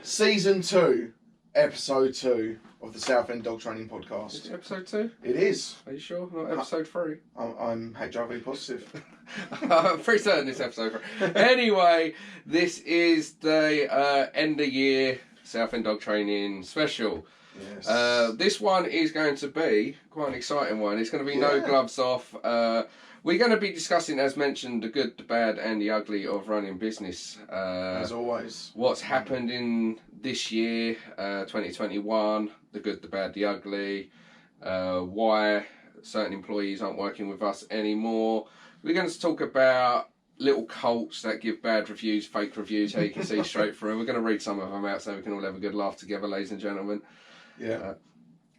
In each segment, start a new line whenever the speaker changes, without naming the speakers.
Season 2, Episode 2 of the Southend Dog Training Podcast.
Is it episode 2?
It is.
Are you sure? Not episode 3?
I'm HIV positive.
I'm pretty certain it's episode 3. Anyway, this is the end of year Southend Dog Training special.
Yes.
This one is going to be quite an exciting one. It's going to be no gloves off. We're going to be discussing, as mentioned, the good, the bad and the ugly of running business.
As always.
What's happened in this year, 2021, the good, the bad, the ugly, why certain employees aren't working with us anymore. We're going to talk about little cults that give bad reviews, fake reviews, how you can see straight through. We're going to read some of them out so we can all have a good laugh together, ladies and gentlemen.
Yeah.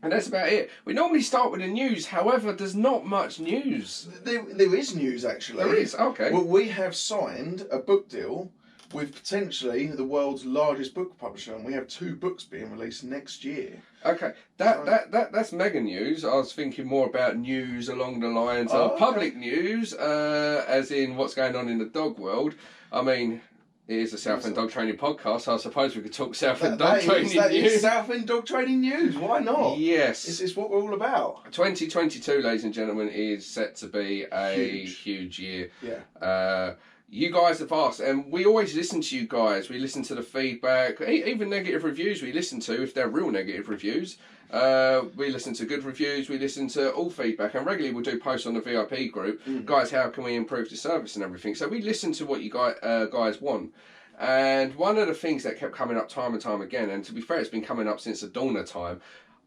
And that's about it. We normally start with the news, however, there's not much news.
There is news, actually.
There is, okay.
Well, we have signed a book deal with potentially the world's largest book publisher, and we have 2 books being released next year.
Okay, that's mega news. I was thinking more about news along the lines of public news, as in what's going on in the dog world. I mean, it is a Southend Dog Training podcast, so I suppose we could talk Southend Dog Training news.
That is Southend Dog Training news, why not?
Yes.
It's what we're all about.
2022, ladies and gentlemen, is set to be a huge year.
Yeah.
You guys have asked, and we always listen to you guys. We listen to the feedback, even negative reviews we listen to, if they're real negative reviews. We listen to good reviews, we listen to all feedback, and regularly we'll do posts on the VIP group. Guys, how can we improve the service and everything? So we listen to what you guys want. And one of the things that kept coming up time and time again, and to be fair, it's been coming up since the dawn of time,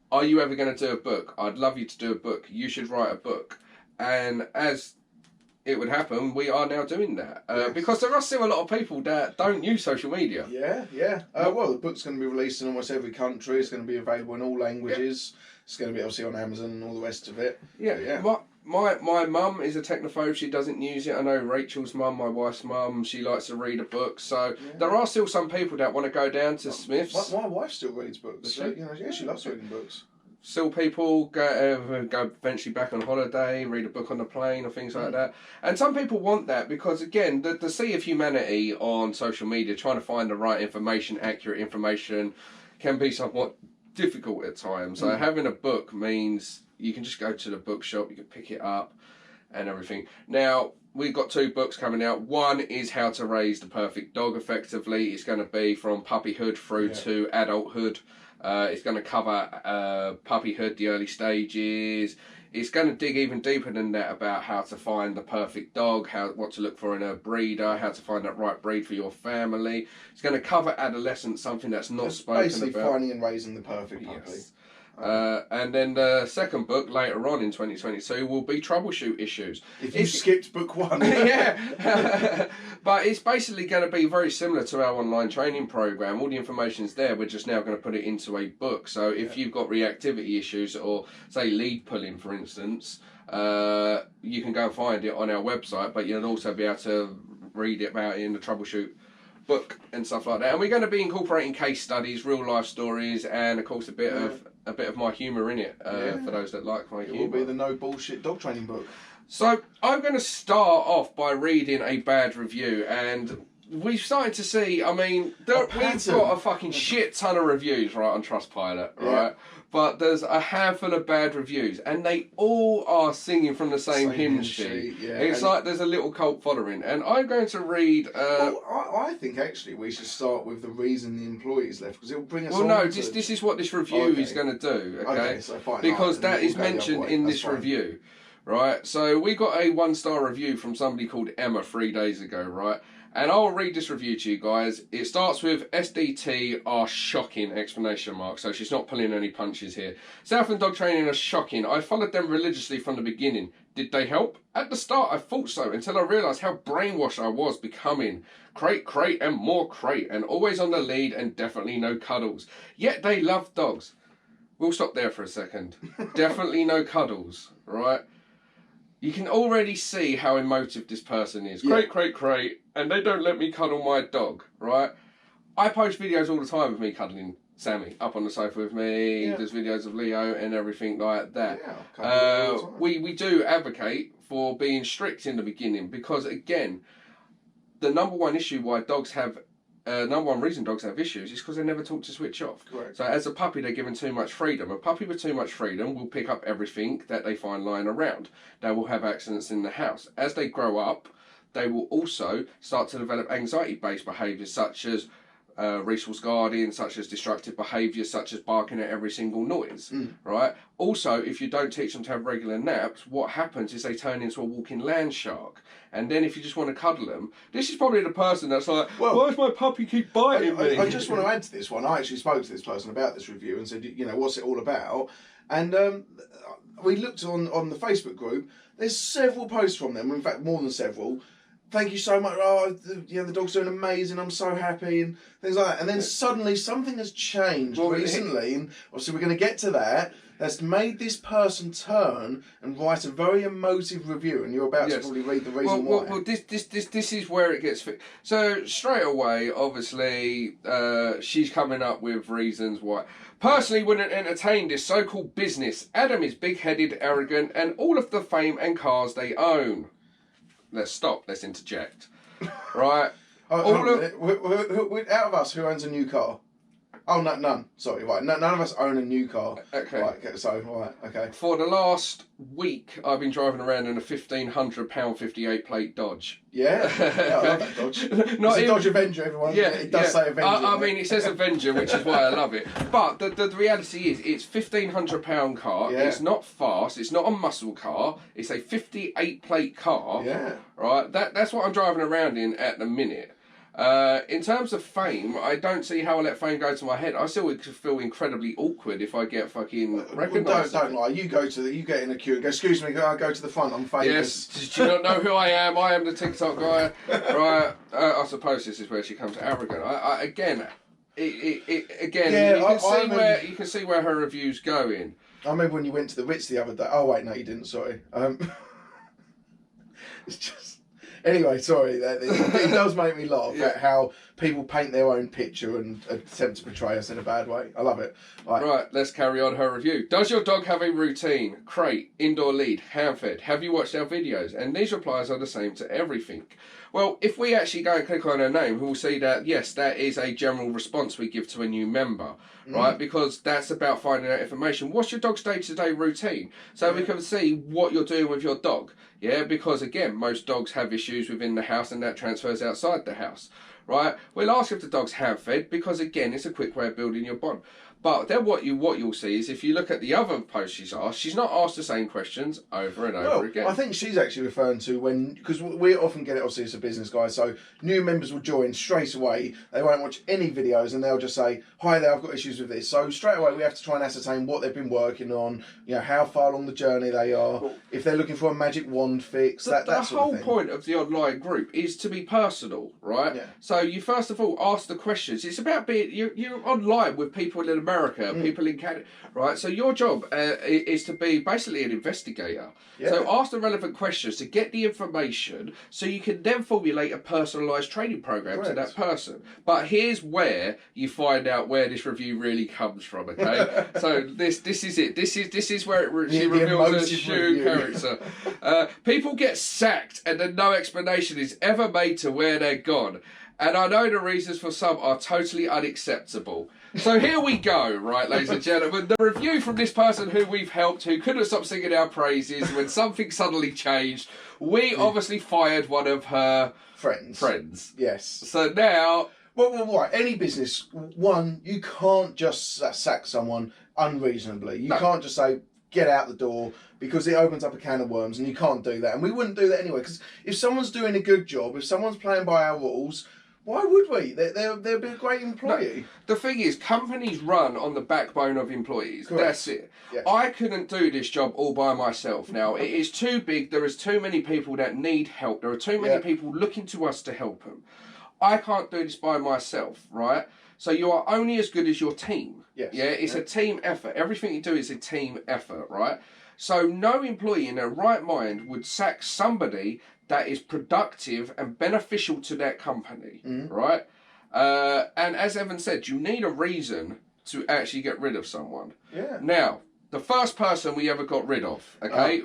are you ever going to do a book? I'd love you to do a book. You should write a book. And as it would happen, we are now doing that. Because there are still a lot of people that don't use social media.
Yeah. Well, the book's going to be released in almost every country. It's going to be available in all languages. Yeah. It's going to be obviously on Amazon and all the rest of it.
Yeah. My mum is a technophobe. She doesn't use it. I know Rachel's mum, my wife's mum, she likes to read a book. So there are still some people that want to go down to Smith's.
My wife still reads books. So, she loves reading books.
Still people go eventually back on holiday, read a book on the plane or things like that. And some people want that because, again, the sea of humanity on social media, trying to find the right information, accurate information, can be somewhat difficult at times. So having a book means you can just go to the bookshop, you can pick it up and everything. Now, we've got 2 books coming out. One is How to Raise the Perfect Dog Effectively. It's going to be from puppyhood through to adulthood. It's going to cover puppyhood, the early stages. It's going to dig even deeper than that about how to find the perfect dog, what to look for in a breeder, how to find that right breed for your family. It's going to cover adolescence, something that's not spoken
basically
about.
Finding and raising the perfect puppy.
Yes. And then the second book later on in 2022 will be Troubleshoot Issues.
If you skipped book 1.
Yeah. But it's basically going to be very similar to our online training program. All the information's there. We're just now going to put it into a book. So if you've got reactivity issues or, say, lead pulling, for instance, you can go and find it on our website, but you'll also be able to read about it in the Troubleshoot book and stuff like that. And we're going to be incorporating case studies, real life stories, and of course a bit of my humour in it for those that like my humour.
It will be the no bullshit dog training book.
So I'm going to start off by reading a bad review, and we've started to see, I mean, we've got a fucking shit ton of reviews right on TrustPilot, right? But there's a handful of bad reviews, and they all are singing from the same hymn sheet. It's like there's a little cult following, and I'm going to read.
I think actually we should start with the reason the employees left, because it will bring us.
Well, no, this is what this review is going to do. Okay,
so fine,
because that is mentioned in this review, right? So we got a 1-star review from somebody called Emma 3 days ago, right? And I'll read this review to you guys. It starts with SDT are shocking, exclamation mark. So she's not pulling any punches here. Southend Dog Training are shocking. I followed them religiously from the beginning. Did they help? At the start I thought so, until I realised how brainwashed I was becoming. Crate and more crate, and always on the lead and definitely no cuddles. Yet they love dogs. We'll stop there for a second. Definitely no cuddles, right? You can already see how emotive this person is. Crate, and they don't let me cuddle my dog, right? I post videos all the time of me cuddling Sammy up on the sofa with me. There's videos of Leo and everything like that. We do advocate for being strict in the beginning because, again, the number one issue why dogs have number one reason dogs have issues is because they're never taught to switch off.
Correct.
So as a puppy, they're given too much freedom. A puppy with too much freedom will pick up everything that they find lying around. They will have accidents in the house. As they grow up, they will also start to develop anxiety-based behaviours such as resource guarding, such as destructive behaviours, such as barking at every single noise, right? Also, if you don't teach them to have regular naps, what happens is they turn into a walking land shark. And then if you just want to cuddle them, this is probably the person that's like, well, why does my puppy keep biting me?
I just want to add to this one. I actually spoke to this person about this review and said, what's it all about? And we looked on the Facebook group. There's several posts from them, in fact, more than several. Thank you so much. Oh, the dog's doing amazing. I'm so happy and things like that. And then suddenly something has changed recently, and obviously we're going to get to that. That's made this person turn and write a very emotive review, and you're about to probably read the reason why.
Well, this is where it gets fixed. So straight away, obviously, she's coming up with reasons why. Personally, wouldn't entertain this so-called business. Adam is big-headed, arrogant, and all of the fame and cars they own. Let's stop. Let's interject. Right.
Out of us, who owns a new car? Oh, no, none. Sorry, right. None of us own a new car.
Okay.
Right, so, right, okay.
For the last week, I've been driving around in a £1,500 58 plate Dodge.
Yeah? Yeah, I love that Dodge. It's a Dodge Avenger, everyone. Yeah, it does say Avenger.
I mean, it says Avenger, which is why I love it. But the reality is, it's £1,500 car. Yeah. It's not fast. It's not a muscle car. It's a 58 plate car.
Yeah.
Right? That's what I'm driving around in at the minute. In terms of fame, I don't see how I let fame go to my head. I still feel incredibly awkward if I get fucking recognised.
Don't lie. You get in a queue and go, excuse me, I go to the front, I'm famous.
Yes, do you not know who I am? I am the TikTok guy. Right, I suppose this is where she comes arrogant. You can see where her review's going.
I remember when you went to the Ritz the other day. Oh wait, no you didn't, sorry. It's just... Anyway, sorry, it does make me laugh at how people paint their own picture and attempt to portray us in a bad way. I love it.
Right, let's carry on her review. Does your dog have a routine? Crate, indoor lead, hand-fed. Have you watched our videos? And these replies are the same to everything. Well, if we actually go and click on her name, we'll see that, yes, that is a general response we give to a new member, right? Because that's about finding out information. What's your dog's day-to-day routine? So we can see what you're doing with your dog. Yeah, because again, most dogs have issues within the house and that transfers outside the house, right? We'll ask if the dog's hand-fed because again, it's a quick way of building your bond. But then what you'll see is if you look at the other posts she's asked, she's not asked the same questions over and over again.
I think she's actually referring to because we often get it, obviously it's a business guy, so new members will join straight away, they won't watch any videos and they'll just say, hi there, I've got issues with this. So straight away we have to try and ascertain what they've been working on, how far along the journey they are, if they're looking for a magic wand fix, that sort of thing. The whole
point of the online group is to be personal, right? Yeah. So you first of all ask the questions. It's about being, you're online with people in America, people in Canada, right? So your job is to be basically an investigator. Yeah. So ask the relevant questions to get the information so you can then formulate a personalised training program to that person. But here's where you find out where this review really comes from, okay? So this is it. This is where she reveals her true character. People get sacked and then no explanation is ever made to where they're gone. And I know the reasons for some are totally unacceptable. So here we go, right, ladies and gentlemen. The review from this person who we've helped, who couldn't stop singing our praises when something suddenly changed. We obviously fired one of her friends.
Yes.
So now...
Well, right. Any business, one, you can't just sack someone unreasonably. You can't just say, get out the door, because it opens up a can of worms, and you can't do that. And we wouldn't do that anyway, because if someone's doing a good job, if someone's playing by our rules... Why would we? They'll be a great employee.
No, the thing is, companies run on the backbone of employees.
Correct.
That's it.
Yes.
I couldn't do this job all by myself. Now, it is too big. There is too many people that need help. There are too many people looking to us to help them. I can't do this by myself, right? So you are only as good as your team.
Yes.
Yeah, it's a team effort. Everything you do is a team effort, right? So no employee in their right mind would sack somebody that is productive and beneficial to their company, right? And as Evan said, you need a reason to actually get rid of someone.
Yeah.
Now, the first person we ever got rid of, okay,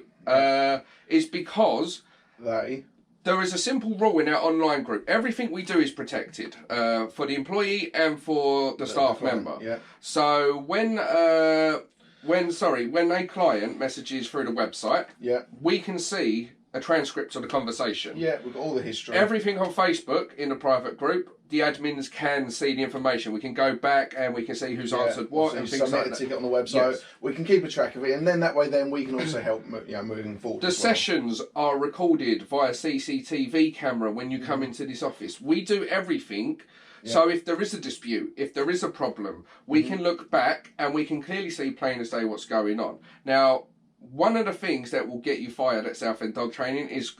is because there is a simple rule in our online group. Everything we do is protected for the employee and for the staff member.
Yeah.
So when a client messages through the website, we can see a transcript of the conversation.
Yeah, we've got all the history.
Everything on Facebook in the private group, the admins can see the information. We can go back and we can see who's answered what and things like that.
Ticket on the website. Yes. We can keep a track of it, and then that way, we can also help, moving forward.
The sessions are recorded via CCTV camera when you come into this office. We do everything. Yeah. So if there is a dispute, if there is a problem, we can look back and we can clearly see plain as day what's going on. Now, one of the things that will get you fired at Southend Dog Training is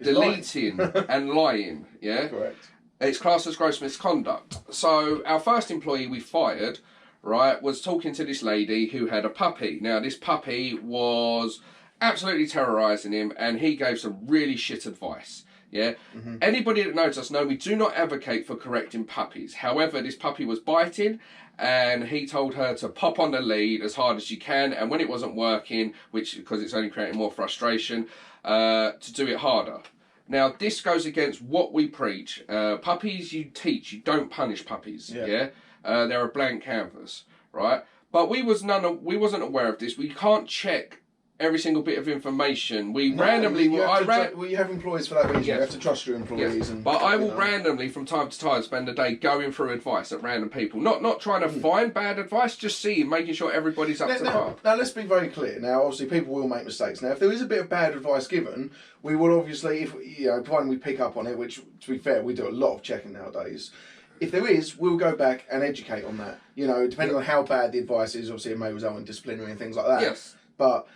deleting and lying. Yeah,
correct.
It's classed as gross misconduct. So our first employee we fired, right, was talking to this lady who had a puppy. Now this puppy was absolutely terrorising him, and he gave some really shit advice. Yeah. Anybody that knows us know we do not advocate for correcting puppies. However, this puppy was biting, and he told her to pop on the lead as hard as you can, and when it wasn't working, because it's only creating more frustration, to do it harder. Now, this goes against what we preach. Puppies you teach, you don't punish puppies. Yeah. They're a blank canvas, right? But we wasn't aware of this. We can't check every single bit of information. We randomly...
You have employees for that reason. Yes. You have to trust your employees.
Yes. And, but I will randomly, from time to time, spend a day going through advice at random people. Not trying to find bad advice, just making sure everybody's up to par.
Now, let's be very clear. Now, obviously, people will make mistakes. Now, if there is a bit of bad advice given, we will obviously, providing we pick up on it, which, to be fair, we do a lot of checking nowadays. If there is, we'll go back and educate on that. Depending on how bad the advice is, obviously, it may result in disciplinary and things like that.
Yes.
But...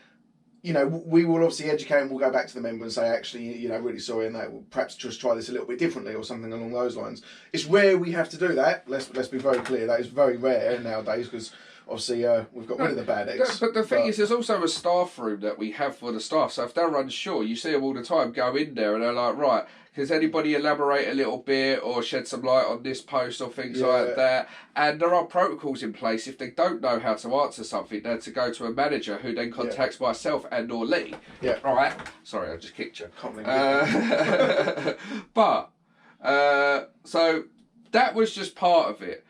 we will obviously educate, and we'll go back to the member and say, actually, really sorry, and that perhaps just try this a little bit differently or something along those lines. It's rare we have to do that. Let's be very clear. That is very rare nowadays because obviously we've got rid of the bad eggs.
But the thing is, there's also a staff room that we have for the staff. So if they're unsure, you see them all the time go in there and they're like, right, does anybody elaborate a little bit or shed some light on this post or things like that? And there are protocols in place. If they don't know how to answer something, they're to go to a manager who then contacts myself and or Lee.
Yeah.
All right. Sorry, I just kicked you.
Can't believe
But, so that was just part of it.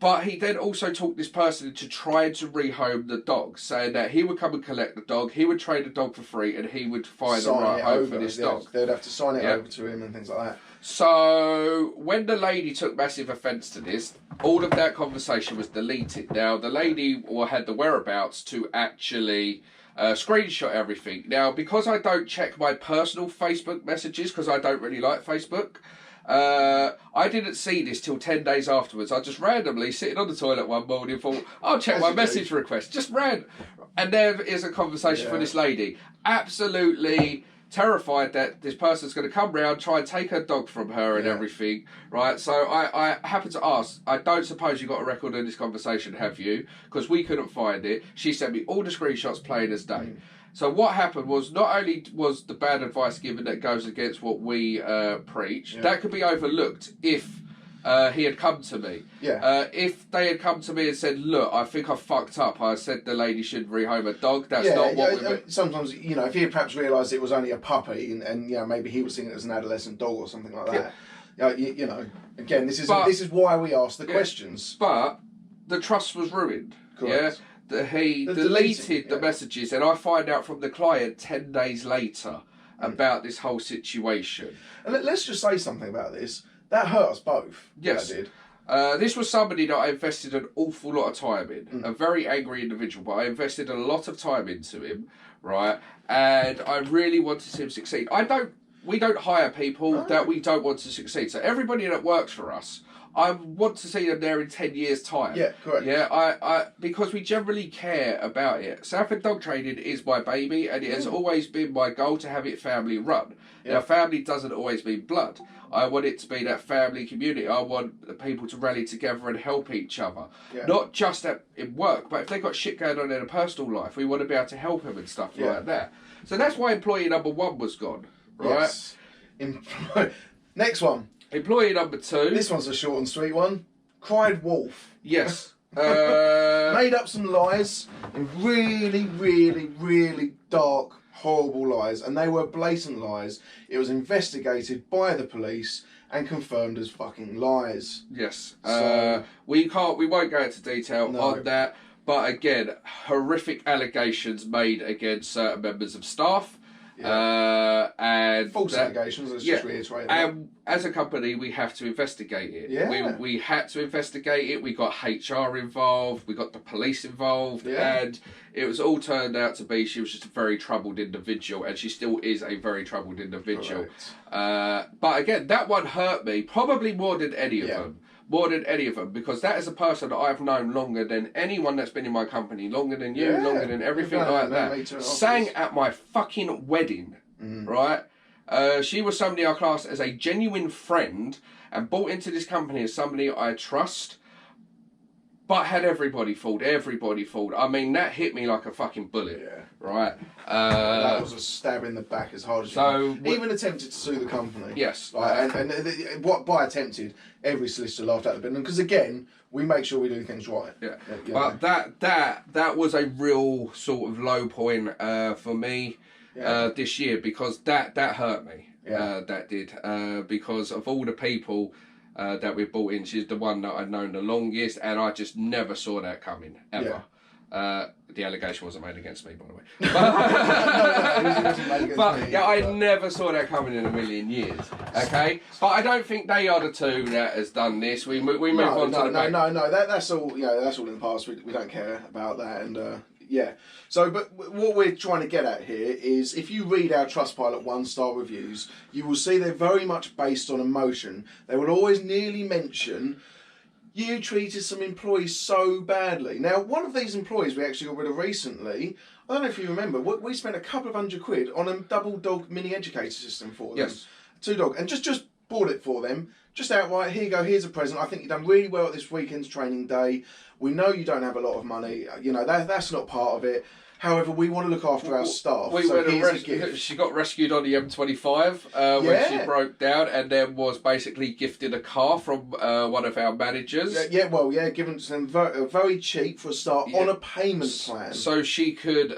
But he then also talked this person into trying to rehome the dog, saying that he would come and collect the dog, he would trade the dog for free, and he would find a right home for this dog.
They'd have to sign it over to him and things like that.
So when the lady took massive offence to this, all of that conversation was deleted. Now, the lady had the whereabouts to actually screenshot everything. Now, because I don't check my personal Facebook messages, because I don't really like Facebook, I didn't see this till 10 days afterwards. I just randomly, sitting on the toilet one morning, thought, I'll check my message request. Just ran. And there is a conversation from this lady. Absolutely terrified that this person's going to come round, try and take her dog from her and everything, right? So I happened to ask, I don't suppose you got a record of this conversation, have you? Because we couldn't find it. She sent me all the screenshots plain as day. So what happened was, not only was the bad advice given that goes against what we preach, that could be overlooked if he had come to me. If they had come to me and said, look, I think I fucked up. I said the lady should rehome a dog. That's not what we...
Sometimes, if he had perhaps realised it was only a puppy and maybe he was seeing it as an adolescent dog or something like that. Again, this is why we ask the questions.
But the trust was ruined.
Correct.
Yeah? He deleted the messages, and I find out from the client 10 days later about this whole situation.
And let's just say something about this. That hurt us both.
Yes.
That did.
This was somebody that I invested an awful lot of time in. A very angry individual, but I invested a lot of time into him, right? And I really wanted him to succeed. We don't hire people that we don't want to succeed. So everybody that works for us, I want to see them there in 10 years' time.
Yeah, correct.
Yeah, because we generally care about it. Southend Dog Training is my baby, and it has always been my goal to have it family run. Yeah. Now, family doesn't always mean blood. I want it to be that family community. I want people to rally together and help each other. Yeah. Not just in work, but if they've got shit going on in their personal life, we want to be able to help them and stuff like that. So that's why employee number 1 was gone, right?
Yes. Next one.
Employee number 2.
This one's a short and sweet one. Cried wolf.
Yes.
Made up some lies in really, really, really dark, horrible lies, and they were blatant lies. It was investigated by the police and confirmed as fucking lies.
Yes.
So,
we won't go into detail on that, but again, horrific allegations made against certain members of staff. And
false allegations, let's just reiterate that.
And as a company, we have to investigate it.
Yeah.
We had to investigate it. We got HR involved. We got the police involved.
Yeah.
And it was all turned out to be she was just a very troubled individual, and she still is a very troubled individual. But again, that one hurt me probably more than any of them. More than any of them, because that is a person that I've known longer than anyone that's been in my company, longer than you, longer than everything like that. Sang at my fucking wedding, right? She was somebody I classed as a genuine friend and brought into this company as somebody I trust, but had everybody fooled. I mean, that hit me like a fucking bullet, right?
That was a stab in the back as hard as you can. Even attempted to sue the company.
Yes.
And what by attempted, every solicitor laughed at the bin, because again, we make sure we do things right.
Yeah. But that was a real sort of low point for me this year, because that hurt me. That did, because of all the people that we brought in, she's the one that I'd known the longest, and I just never saw that coming, ever. The allegation wasn't made against me, by the way. But I never saw that coming in a million years. Okay, but I don't think they are the two that has done this. We move on to the back.
That's all. That's all in the past. We don't care about that, and So, but what we're trying to get at here is, if you read our Trustpilot 1-star reviews, you will see they're very much based on emotion. They will always nearly mention, you treated some employees so badly. Now, one of these employees we actually got rid of recently, I don't know if you remember, we spent a couple of £100 on a double dog mini educator system for them. Yes. 2 dog. And just bought it for them. Just outright, here you go, here's a present. I think you've done really well at this weekend's training day. We know you don't have a lot of money. That's not part of it. However, we want to look after our staff.
She got rescued on the M25 when she broke down, and then was basically gifted a car from one of our managers.
Given to them very cheap for a start on a payment plan.
So she could,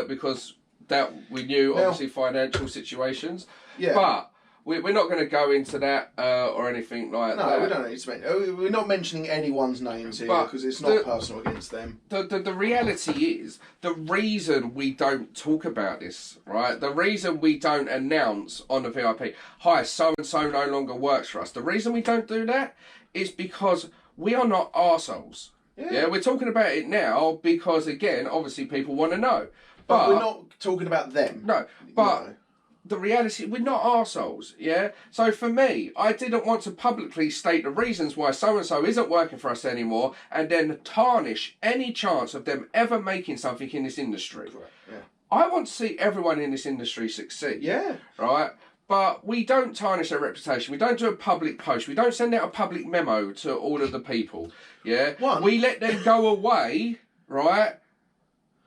because that we knew, obviously, financial situations. Yeah. But we're not going to go into that or anything like that.
No, we don't need to mention. We're not mentioning anyone's names here, because it's not personal against them.
The reality is, the reason we don't talk about this, right? The reason we don't announce on the VIP, hi, so-and-so no longer works for us. The reason we don't do that is because we are not arseholes. Yeah, we're talking about it now because, again, obviously people want to know.
But we're not talking about them.
No, but... The reality, we're not arseholes, yeah? So for me, I didn't want to publicly state the reasons why so-and-so isn't working for us anymore, and then tarnish any chance of them ever making something in this industry.
Correct. Yeah.
I want to see everyone in this industry succeed.
Yeah.
Right? But we don't tarnish their reputation. We don't do a public post. We don't send out a public memo to all of the people, yeah? We let them go away, right,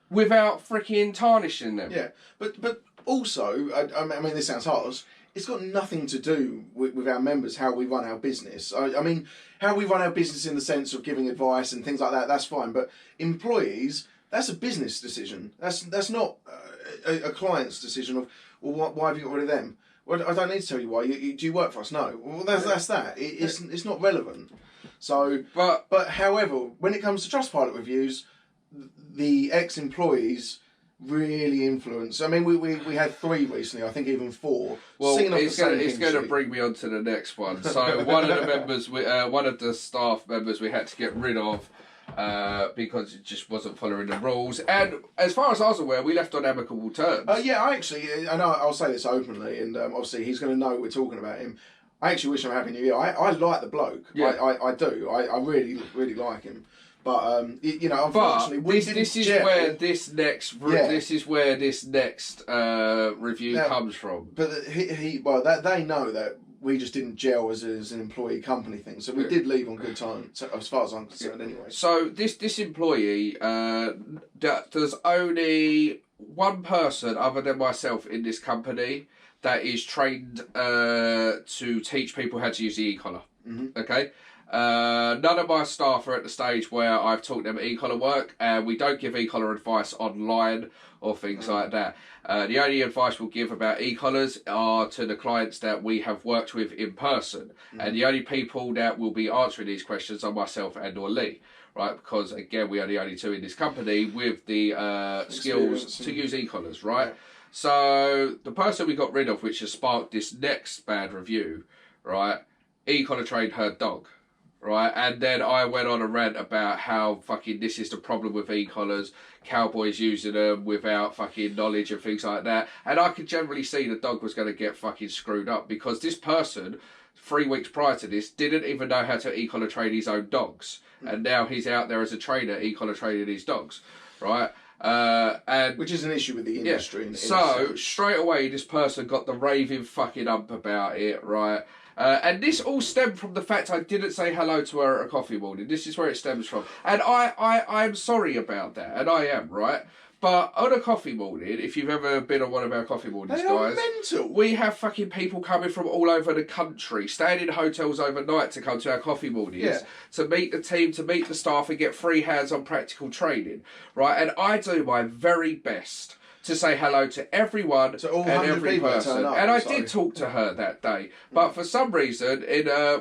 without freaking tarnishing them.
Yeah, but also, I mean, this sounds harsh, it's got nothing to do with our members, how we run our business. I mean, how we run our business in the sense of giving advice and things like that, that's fine. But employees, that's a business decision. That's not a client's decision of, well, why have you got rid of them? Well, I don't need to tell you why. Do you work for us? No. Well, that's that. It's not relevant. So, but however, when it comes to Trustpilot reviews, the ex-employees really influence. I mean, we had 3 recently. I think even 4.
Well, it's going to bring me on to the next one. So one of the members, one of the staff members, we had to get rid of because it just wasn't following the rules. And as far as I was aware, we left on amicable terms.
I'll say this openly, and obviously he's going to know we're talking about him. I actually wish him a happy new year. I like the bloke. Yeah. I do. I really, really like him. But unfortunately, this is where this next review comes from. But they know that we just didn't gel as an employee company thing, so we did leave on good terms, as far as I'm concerned, anyway.
So this employee, there's only one person other than myself in this company that is trained to teach people how to use the e-collar. Mm-hmm. Okay. None of my staff are at the stage where I've taught them e-collar work, and we don't give e-collar advice online or things like that. The only advice we'll give about e-collars are to the clients that we have worked with in person, and the only people that will be answering these questions are myself and or Lee. Right, because again, we are the only two in this company with the skills to use e-collars, right? Yeah. So the person we got rid of, which has sparked this next bad review, right? E-collar trained her dog, right? And then I went on a rant about how fucking this is the problem with e-collars, cowboys using them without fucking knowledge and things like that. And I could generally see the dog was going to get fucking screwed up because this person, 3 weeks prior to this, didn't even know how to e-collar train his own dogs. And now he's out there as a trainer, e-collar training his dogs, right? And
which is an issue with the industry.
So straight away, this person got the raving fucking up about it, right? And this all stemmed from the fact I didn't say hello to her at a coffee morning. This is where it stems from. And I'm sorry about that, and I am, right? But on a coffee morning, if you've ever been on one of our coffee mornings,
they
guys,
are mental.
We have fucking people coming from all over the country, staying in hotels overnight to come to our coffee mornings, to meet the team, to meet the staff, and get free hands-on practical training, right? And I do my very best to say hello to everyone and every person. And I did talk to her that day. But for some reason,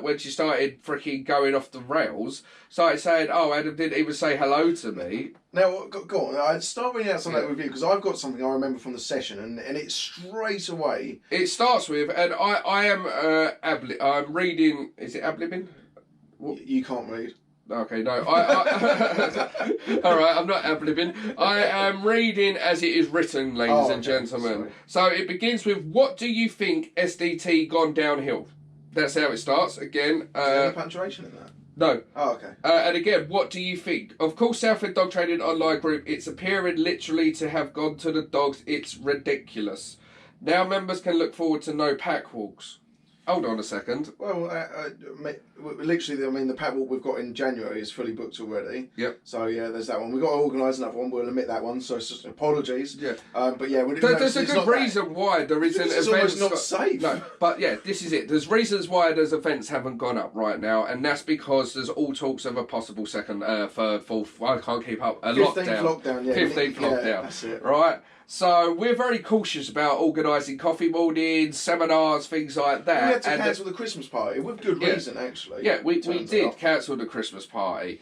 when she started freaking going off the rails, started saying, oh, Adam didn't even say hello to me.
Now, go on. I'd start reading out some of that review because I've got something I remember from the session, and it's straight away.
It starts with, and I'm reading, is it Ablibin?
You can't read.
Okay, no. All right, I'm not ad-libbing. I am reading as it is written, ladies and gentlemen. Sorry. So it begins with, what do you think SDT gone downhill? That's how it starts. Again.
Is there any punctuation in that?
No.
Oh, okay.
And again, what do you think? Of course, Southend Dog Training Online Group, it's appearing literally to have gone to the dogs. It's ridiculous. Now members can look forward to no pack walks. Hold on a second.
Well, literally, I mean, the pack walk we've got in January is fully booked already.
Yep.
So, yeah, there's that one. We've got to organise another one. We'll admit that one. So, it's just apologies.
Yeah.
But, yeah.
There's a good reason why there isn't events.
It's almost not safe.
No, but, yeah, this is it. There's reasons why those events haven't gone up right now, and that's because there's all talks of a possible second, third, fourth, I can't keep up,
15th lockdown. Yeah.
15th lockdown.
That's it.
Right? So we're very cautious about organising coffee mornings, seminars, things like that.
We had to cancel the Christmas party with good reason, actually.
Yeah, we did cancel the Christmas party,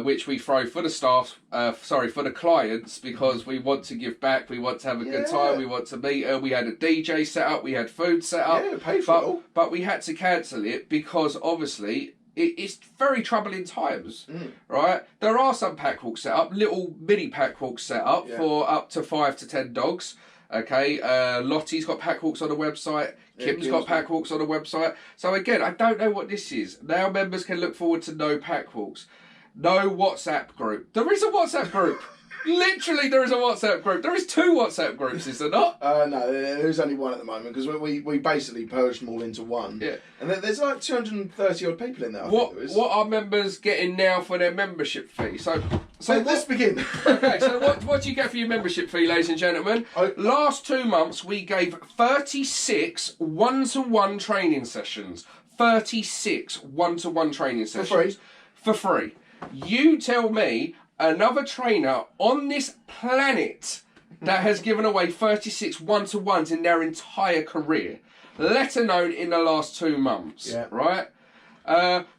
which we throw for the staff, for the clients, because we want to give back, we want to have a good time, we want to meet her. We had a DJ set up, we had food set up.
Yeah, paid for it all.
But we had to cancel it because obviously it's very troubling times, right? There are some pack walks set up, little mini pack walks set up for up to 5 to 10 dogs. Okay, Lottie's got pack walks on the website. Kim's got pack walks on the website. So again, I don't know what this is. Now members can look forward to no pack walks, no WhatsApp group. There is a WhatsApp group. Literally, there is a WhatsApp group. There is 2 WhatsApp groups, is there not?
No, there's only one at the moment because we basically purged them all into one.
Yeah.
And there's like 230 odd people in there.
What are members getting now for their membership fee? So
let's begin.
Okay, so what do you get for your membership fee, ladies and gentlemen? Last 2 months, we gave 36 one-to-one training sessions. 36 one-to-one training sessions. For free. You tell me another trainer on this planet that has given away 36 one-to-ones in their entire career, let alone in the last 2 months, right?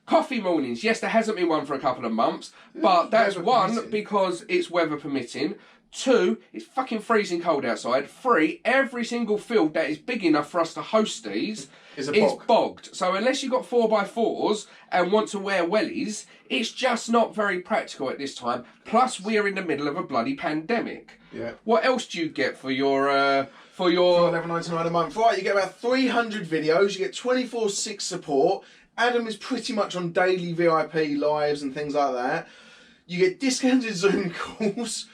Coffee mornings, yes, there hasn't been one for a couple of months, but that's one, because it's weather permitting. 2, it's fucking freezing cold outside. 3, every single field that is big enough for us to host these is bogged. So unless you've got 4x4s and want to wear wellies, it's just not very practical at this time. Plus, we're in the middle of a bloody pandemic.
Yeah.
What else do you get for your
for $11.99 a month? Right, you get about 300 videos. You get 24/6 support. Adam is pretty much on daily VIP lives and things like that. You get discounted Zoom calls.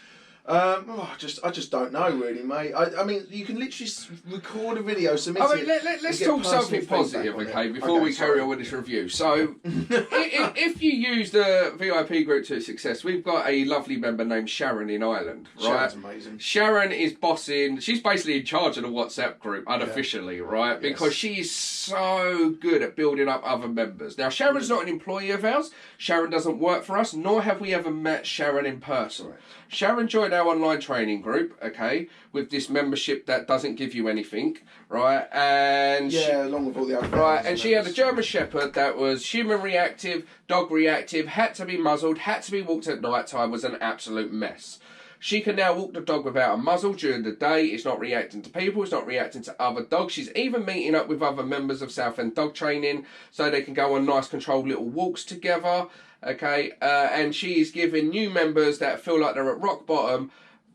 I just don't know really, mate. I mean, you can literally record a video, submit it.
Let's talk something positive, okay, before we carry on with this review. So, if you use the VIP group to its success, we've got a lovely member named Sharon in Ireland, right?
Sharon's amazing.
Sharon is bossing. She's basically in charge of the WhatsApp group unofficially, right? Because she's so good at building up other members. Now, Sharon's not an employee of ours. Sharon doesn't work for us, nor have we ever met Sharon in person. Right. Sharon joined our online training group, okay, with this membership that doesn't give you anything, right? And
along with all the other
and she had a German Shepherd that was human reactive, dog reactive, had to be muzzled, had to be walked at night time, was an absolute mess. She can now walk the dog without a muzzle during the day. It's not reacting to people. It's not reacting to other dogs. She's even meeting up with other members of Southend dog training so they can go on nice controlled little walks together. Okay, and she is giving new members that feel like they're at rock bottom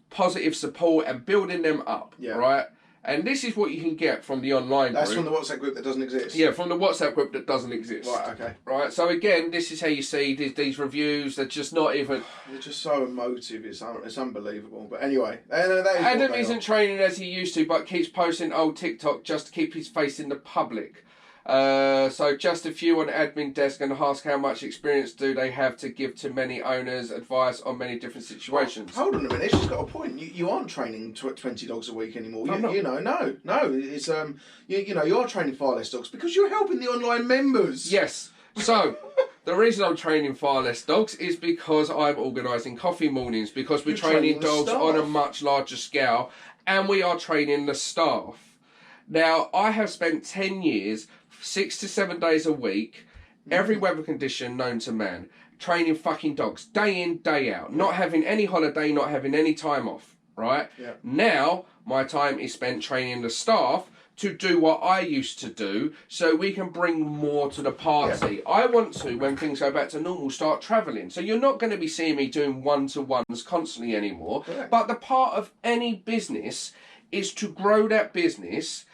positive support and building them up, right? And this is what you can get from the online group.
That's from the WhatsApp group that doesn't exist?
Yeah, from the WhatsApp group that doesn't exist.
Right, okay.
Right, so again, this is how you see these reviews. They're just not even...
They're just so emotive. It's unbelievable. But anyway,
Adam isn't training as he used to, but keeps posting old TikTok just to keep his face in the public. So just a few on admin desk and ask how much experience do they have to give to many owners advice on many different situations.
Well, hold on a minute, she's got a point. You aren't training 20 dogs a week anymore. No. It's you are training far less dogs because you're helping the online members.
Yes. So the reason I'm training far less dogs is because I'm organising coffee mornings, because we're training dogs on a much larger scale, and we are training the staff. Now, I have spent 10 years, 6 to 7 days a week, every weather condition known to man, training fucking dogs, day in, day out, not having any holiday, not having any time off, right? Yeah. Now, my time is spent training the staff to do what I used to do so we can bring more to the party. Yeah. I want to, when things go back to normal, start travelling. So you're not going to be seeing me doing one-to-ones constantly anymore. Yeah. But the part of any business is to grow that business,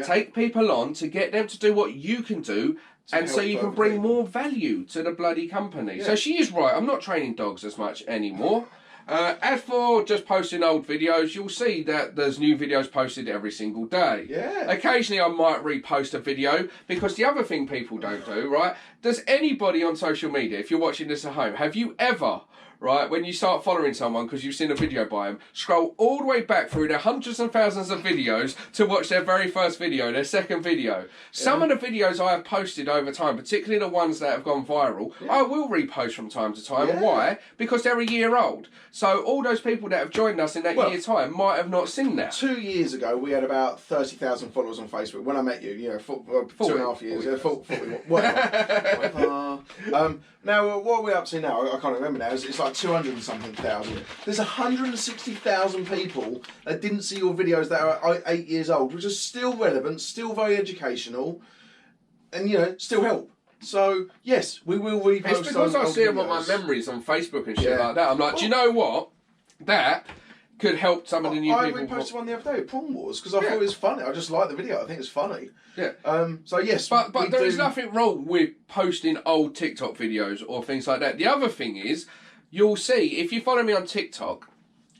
take people on to get them to do what you can do, and so you can bring more value to the bloody company. Yeah. So she is right. I'm not training dogs as much anymore. As for just posting old videos, you'll see that there's new videos posted every single day. Yeah. Occasionally I might repost a video, because the other thing people don't do, right? Does anybody on social media, if you're watching this at home, have you ever, right, when you start following someone because you've seen a video by them, scroll all the way back through their hundreds and thousands of videos to watch their very first video, their second video? Yeah. Some of the videos I have posted over time, particularly the ones that have gone viral, I will repost from time to time. Yeah. Why? Because they're a year old. So all those people that have joined us in that year time might have not seen that. 2 years ago, we had about 30,000 followers on Facebook. When I met you, 2.5 years, 40, whatever. Now, what are we up to now? I can't remember now. It's like 200 and something thousand. There's 160,000 people that didn't see your videos that are 8 years old, which are still relevant, still very educational, and still help. So yes, we will repost. It's because I see them on my memories on Facebook and shit like that. I'm like, do you know what? That could help some of the new people. I reposted one the other day, Prawn Wars, because I thought it was funny. I just liked the video. I think it's funny. Yeah. So yes, but there is nothing wrong with posting old TikTok videos or things like that. The other thing is, you'll see if you follow me on TikTok,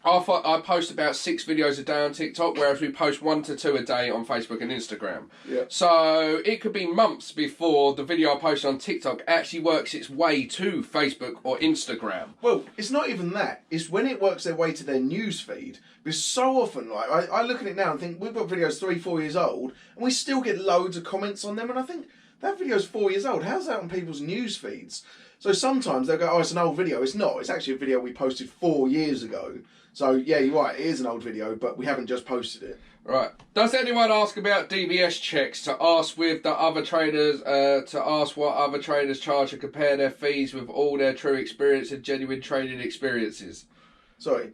I post about 6 videos a day on TikTok, whereas we post 1 to 2 a day on Facebook and Instagram. Yeah. So it could be months before the video I post on TikTok actually works its way to Facebook or Instagram. Well, it's not even that. It's when it works their way to their news feed. Because so often, like, I look at it now and think, we've got videos 3-4 years old, and we still get loads of comments on them, and I think, that video's 4 years old. How's that on people's news feeds? So sometimes they'll go, oh, it's an old video. It's not. It's actually a video we posted 4 years ago. So, yeah, you're right, it is an old video, but we haven't just posted it. Right. Does anyone ask about DBS checks, to ask with the other traders, to ask what other traders charge and compare their fees with all their true experience and genuine trading experiences? Sorry,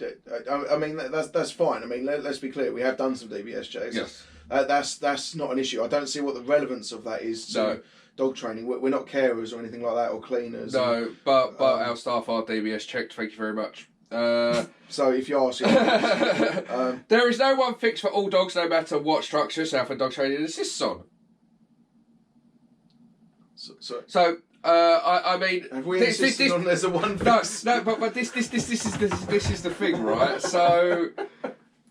I mean, that's fine. I mean, let's be clear, we have done some DBS checks. Yes. That's not an issue. I don't see what the relevance of that is to dog training. We're not carers or anything like that, or cleaners. No, but our staff are DBS checked, thank you very much. So if you ask, there is no one fix for all dogs, no matter what structure Southend Dog Training insists on. So I mean,
have we insisted on there's a one fix?
No, but this is the thing, right? So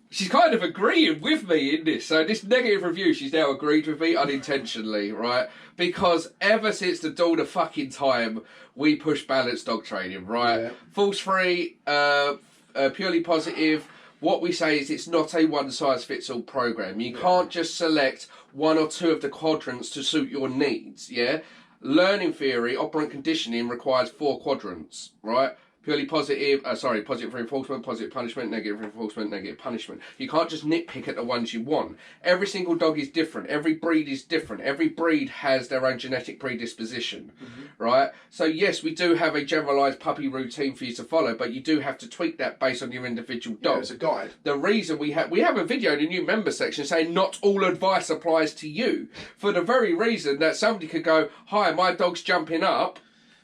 she's kind of agreeing with me in this. So this negative review, she's now agreed with me unintentionally, right? Because ever since the dawn of fucking time, we push balanced dog training, right? Yeah. False free, purely positive. What we say is it's not a one-size-fits-all program. You can't just select one or two of the quadrants to suit your needs, yeah? Learning theory, operant conditioning requires 4 quadrants, right? Purely positive, positive reinforcement, positive punishment, negative reinforcement, negative punishment. You can't just nitpick at the ones you want. Every single dog is different. Every breed is different. Every breed has their own genetic predisposition, right? So yes, we do have a generalised puppy routine for you to follow, but you do have to tweak that based on your individual dog.
Yeah, it's a guide.
The reason we have a video in the new member section saying not all advice applies to you, for the very reason that somebody could go, hi, my dog's jumping up,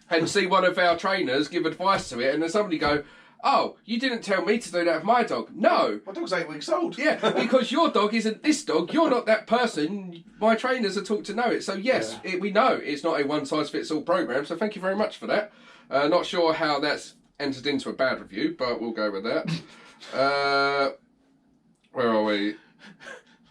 and see one of our trainers give advice to it, and then somebody go, oh, you didn't tell me to do that with my dog. No.
My dog's 8 weeks old.
Yeah, because your dog isn't this dog. You're not that person. My trainers are taught to know it. So yes, we know it's not a one-size-fits-all program, so thank you very much for that. Not sure how that's entered into a bad review, but we'll go with that. Where are we?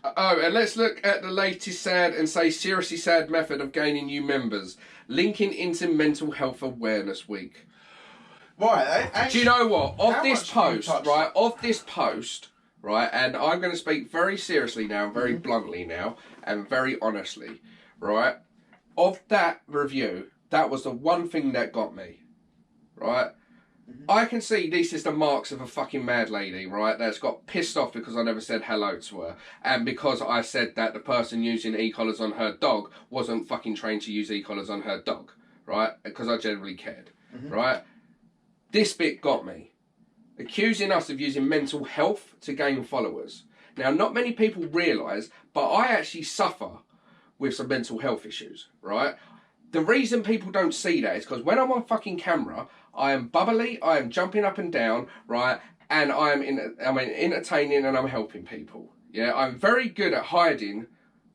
Oh, and let's look at the latest sad and say seriously sad method of gaining new members. Linking into Mental Health Awareness Week.
Right.
Do you know what? Of this post, right, and I'm going to speak very seriously now, very bluntly now, and very honestly, right? Of that review, that was the one thing that got me, right? I can see this is the marks of a fucking mad lady, right, that's got pissed off because I never said hello to her, and because I said that the person using e-collars on her dog wasn't fucking trained to use e-collars on her dog, right, because I generally cared, right? This bit got me. Accusing us of using mental health to gain followers. Now, not many people realise, but I actually suffer with some mental health issues, right? The reason people don't see that is because when I'm on fucking camera, I am bubbly, I am jumping up and down, right? And I'm entertaining and I'm helping people. Yeah, I'm very good at hiding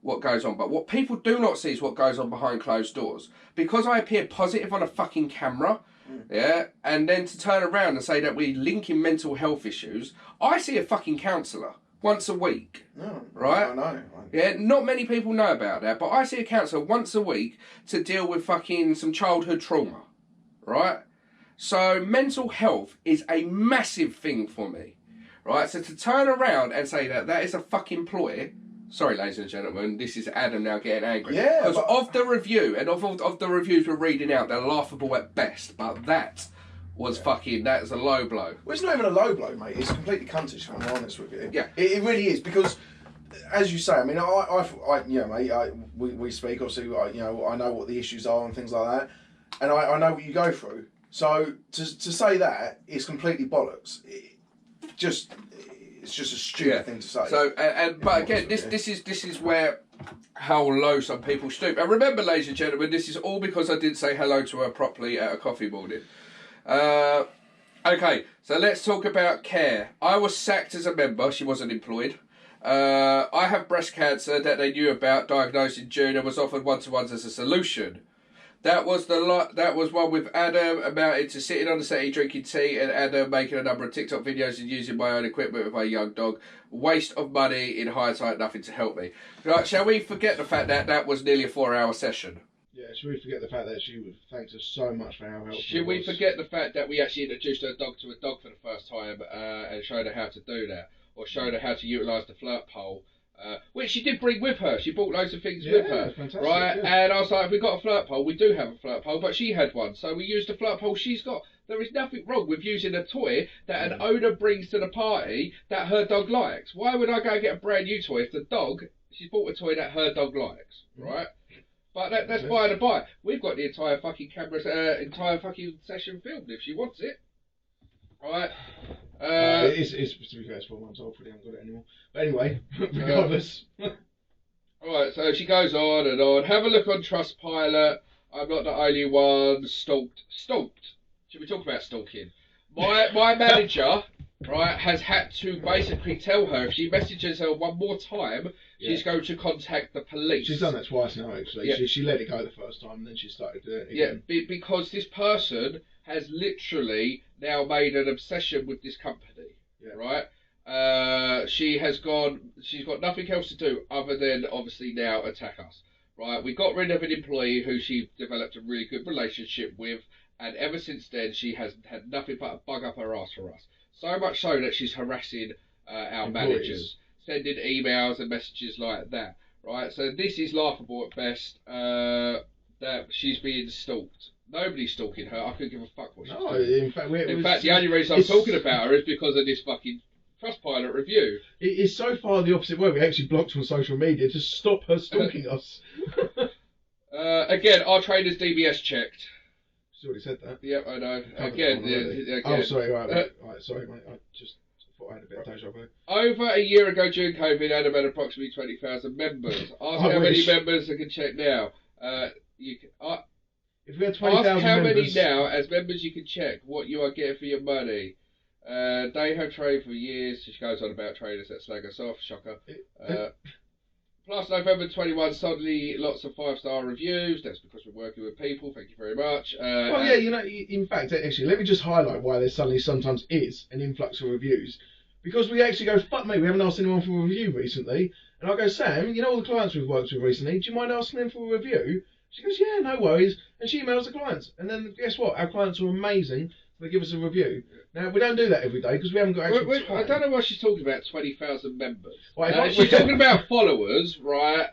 what goes on. But what people do not see is what goes on behind closed doors. Because I appear positive on a fucking camera, yeah, and then to turn around and say that we link in mental health issues, I see a fucking counsellor once a week, right?
I know.
Yeah, not many people know about that, but I see a counsellor once a week to deal with fucking some childhood trauma, right? So mental health is a massive thing for me, right? So to turn around and say that that is a fucking ploy, sorry ladies and gentlemen, this is Adam now getting angry.
Yeah,
because of the review, and of the reviews we're reading out, they're laughable at best, but that was fucking, that's a low blow.
Well, it's not even a low blow, mate. It's completely cuntish, if I'm honest with you.
Yeah.
It really is, because, as you say, I mean, I you know, mate, we speak, obviously, you know, I know what the issues are and things like that, and I know what you go through. So, to say that is completely bollocks. It's just a stupid thing to say.
So, but again, this is where how low some people stoop. And remember, ladies and gentlemen, this is all because I didn't say hello to her properly at a coffee morning. Okay, so let's talk about care. I was sacked as a member. She wasn't employed. I have breast cancer that they knew about, diagnosed in June, and was offered one-to-ones as a solution. That was one with Adam, amounted to sitting on the settee drinking tea, and Adam making a number of TikTok videos and using my own equipment with my young dog. Waste of money, in hindsight, nothing to help me. Right, shall we forget the fact that that was nearly a 4-hour session?
Yeah, should we forget the fact that she thanked us so much for our help?
Should we forget the fact that we actually introduced her dog to a dog for the first time and showed her how to do that? Or showed her how to utilise the flirt pole? Which she did bring with her. She brought loads of things with her.
Fantastic,
right?
Yeah.
And I was like, if we got a flirt pole, we do have a flirt pole, but she had one. So we used the flirt pole she's got. There is nothing wrong with using a toy that an owner brings to the party that her dog likes. Why would I go get a brand new toy if the dog, she's bought a toy that her dog likes, right? But that's by the by. We've got the entire fucking camera, entire fucking session filmed if she wants it. Right?
It's to be fair, it's 4 months old, probably haven't got it anymore. But anyway, regardless.
Alright, so she goes on and on. Have a look on TrustPilot. I'm not the only one stalked. Should we talk about stalking? My manager right, has had to basically tell her if she messages her one more time, she's going to contact the police.
She's done that twice now, actually. Yeah. She let it go the first time, and then she started doing it again.
Yeah, because this person has literally now made an obsession with this company, right? She's got nothing else to do other than obviously now attack us, right? We got rid of an employee who she developed a really good relationship with, and ever since then she has had nothing but a bug up her ass for us. So much so that she's harassing our managers, sending emails and messages like that, right? So this is laughable at best, that she's being stalked. Nobody's stalking her. I couldn't give a fuck what she's doing. In fact, the only reason I'm talking about her is because of this fucking TrustPilot review.
It's so far the opposite way. We actually blocked her on social media to stop her stalking us.
Again, our trainer's DBS checked.
She's already said that.
Yep, I know. Again.
Oh, sorry. Right, sorry, mate. I just thought I had a bit of deja vu.
Over a year ago during COVID, I had about approximately 20,000 members. Ask how many members I can check now.
If we had 20,000
ask how
members...
many now, as members you can check what you are getting for your money. They have trained for years. She goes on about trainers that slag us off. Shocker. Plus November 21, suddenly lots of 5-star reviews. That's because we're working with people. Thank you very much.
Well, yeah, you know, in fact, actually, let me just highlight why there suddenly sometimes is an influx of reviews. Because we actually go, fuck me, we haven't asked anyone for a review recently. And I go, Sam, you know all the clients we've worked with recently, do you mind asking them for a review? She goes, yeah, no worries. And she emails the clients. And then guess what? Our clients are amazing. They give us a review. Now, we don't do that every day because we haven't got actual time.
I don't know why she's talking about 20,000 members.
Right,
she's talking about followers, right?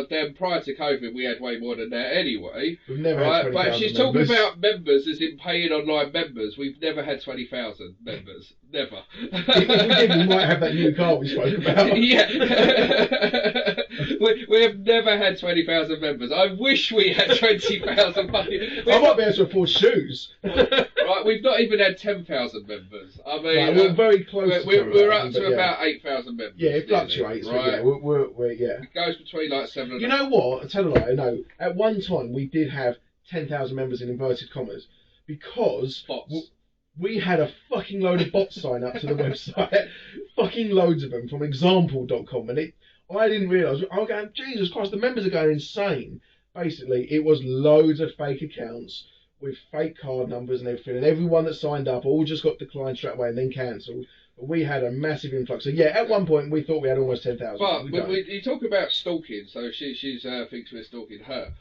Then prior to COVID, we had way more than that anyway.
We've never had 20,000
But if she's talking about members as in paying online members, we've never had 20,000 members. Never.
If we did, we might have that new car we spoke about.
Yeah. We have never had 20,000 members. I wish we had 20,000 money.
I might be able to afford shoes.
Right, we've not even had 10,000 members. I mean,
right, we're very close.
We're up to about 8,000 members.
Yeah, it fluctuates.
Right?
But yeah, we're
It goes between like 7 and.
You know what? I tell you what. I know. At one time, we did have 10,000 members in inverted commas because we had a fucking load of bots sign up to the website, fucking loads of them from example.com, and I didn't realise. I was going, Jesus Christ, the members are going insane. Basically, it was loads of fake accounts with fake card numbers and everything, and everyone that signed up all just got declined straight away and then cancelled. But we had a massive influx. So yeah, at one point we thought we had almost 10,000.
But you talk about stalking, so she thinks we're stalking her.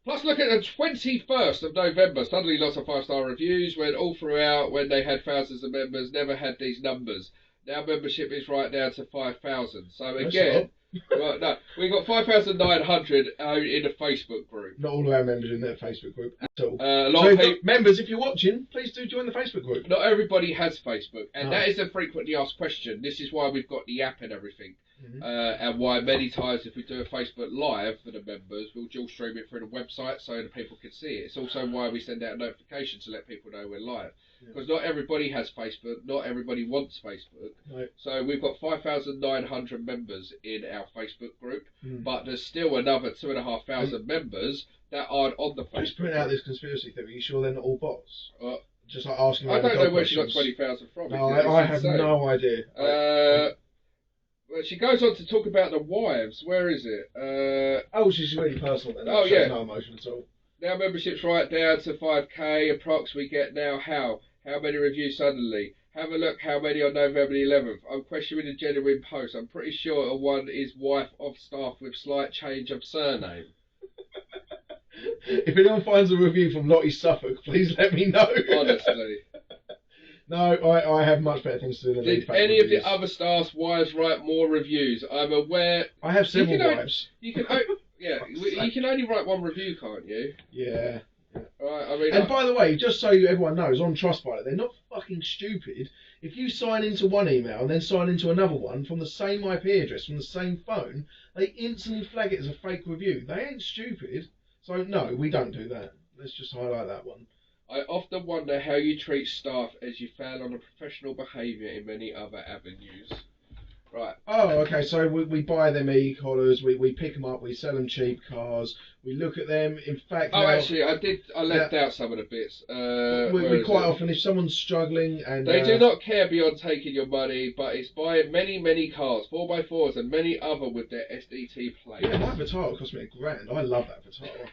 Plus, look at the 21st of November. Suddenly, lots of 5-star reviews went all throughout when they had thousands of members. Never had these numbers. Now membership is right down to 5,000. So again. Right, no, we got 5,900 in a Facebook group.
Not all of our members in that Facebook group at all.
A lot of people,
members, if you're watching, please do join the Facebook group.
Not everybody has Facebook, and that is a frequently asked question. This is why we've got the app and everything, and why many times if we do a Facebook Live for the members, we'll dual stream it through the website so the people can see it. It's also why we send out a notification to let people know we're live. Because not everybody has Facebook, not everybody wants Facebook.
Right.
So we've got 5,900 members in our Facebook group, but there's still another 2,500 members that aren't on the Facebook.
Just putting out this conspiracy theory. Are you sure they're not all bots? Just like asking.
I don't know where she got 20,000 from.
No, I have no idea.
Well, she goes on to talk about the wives. Where is it?
Oh, she's really personal then.
Oh yeah.
No emotion at all.
Now membership's right down to 5k approx. We get now how many reviews suddenly? Have a look how many on November 11th. I'm questioning the genuine post. I'm pretty sure one is wife of staff with slight change of surname.
If anyone finds a review from Lottie Suffolk, please let me know.
Honestly.
No, I have much better things to do than
Did any of the other staff's wives write more reviews? I'm aware.
I have several wives.
You can only write one review, can't you?
Yeah.
Right, I mean,
and by the way, just so everyone knows, on TrustPilot, they're not fucking stupid. If you sign into one email and then sign into another one from the same IP address, from the same phone, they instantly flag it as a fake review. They ain't stupid. So no, we don't do that. Let's just highlight that one.
I often wonder how you treat staff as you fail on a professional behaviour in many other avenues. Right.
Oh, okay. So we buy them e-collars, we pick them up, we sell them cheap cars, we look at them. In fact,
Oh,
now,
actually, I left out some of the bits.
we quite often, if someone's struggling and
they do not care beyond taking your money, but it's buying many cars, 4x4s, and many other with their SDT plates.
Yeah, my Vitara cost me £1,000. I love that Vitara.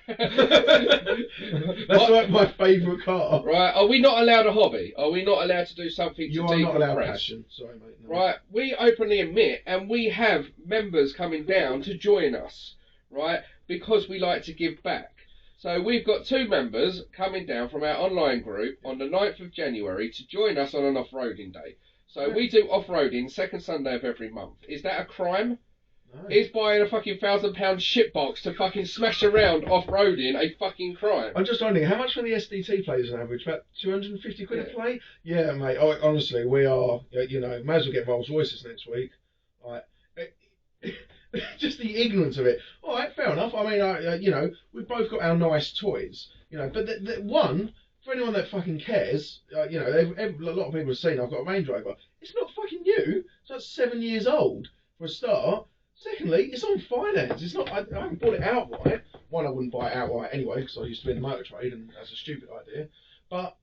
That's like my favourite car.
Right? Are we not allowed a hobby? Are we not allowed to do something
You
to
are not allowed
decompress?
passion. Sorry, mate. No.
Right? We openly admit, and we have members coming down to join us, right? Because we like to give back. So we've got 2 members coming down from our online group on the 9th of January to join us on an off-roading day. So we do off-roading second Sunday of every month. Is that a crime? No. Is buying a fucking £1,000 shitbox to fucking smash around off-roading a fucking crime?
I'm just wondering, how much for the SDT plates on average? About 250 quid a plate? Yeah, mate. Honestly, we are, you know, may as well get Rolls Royces next week. Right. Just the ignorance of it. All right, fair enough. I mean, you know, we've both got our nice toys, you know, but one, for anyone that fucking cares, you know, a lot of people have seen I've got a Range Rover. It's not fucking new. So it's 7 years old for a start. Secondly, it's on finance. It's not. I haven't bought it outright. One, I wouldn't buy it outright anyway because I used to be in the motor trade, and that's a stupid idea. But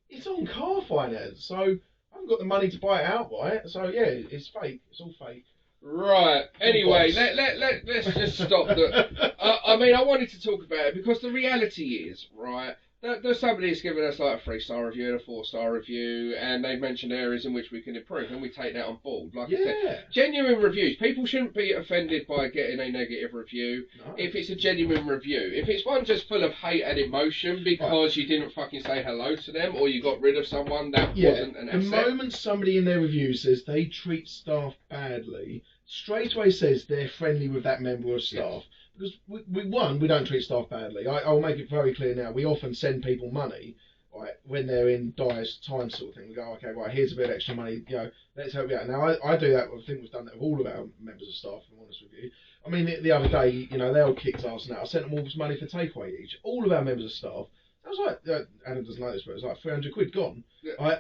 it's on car finance, so I haven't got the money to buy it outright. So yeah, it's fake. It's all fake.
Right. Anyway, let's just stop that. I mean, I wanted to talk about it because the reality is, right, there's somebody that's given us like a 3-star review and a 4-star review, and they've mentioned areas in which we can improve, and we take that on board. Like I said, genuine reviews. People shouldn't be offended by getting a negative review if it's a genuine review. If it's one just full of hate and emotion because you didn't fucking say hello to them or you got rid of someone that wasn't an asset.
The moment somebody in their review says they treat staff badly, straight away says they're friendly with that member of staff. Yes. Because we don't treat staff badly. I'll make it very clear now. We often send people money, right, when they're in dire times, sort of thing. We go, okay, right, here's a bit of extra money, you know, let's help you out. Now, I do that. I think we've done that with all of our members of staff, if I'm honest with you. I mean, the other day, you know, they all kicked ass now. I sent them all this money for takeaway each. All of our members of staff. That was like, Adam doesn't know this, but it was like 300 quid gone.
Yeah,
right?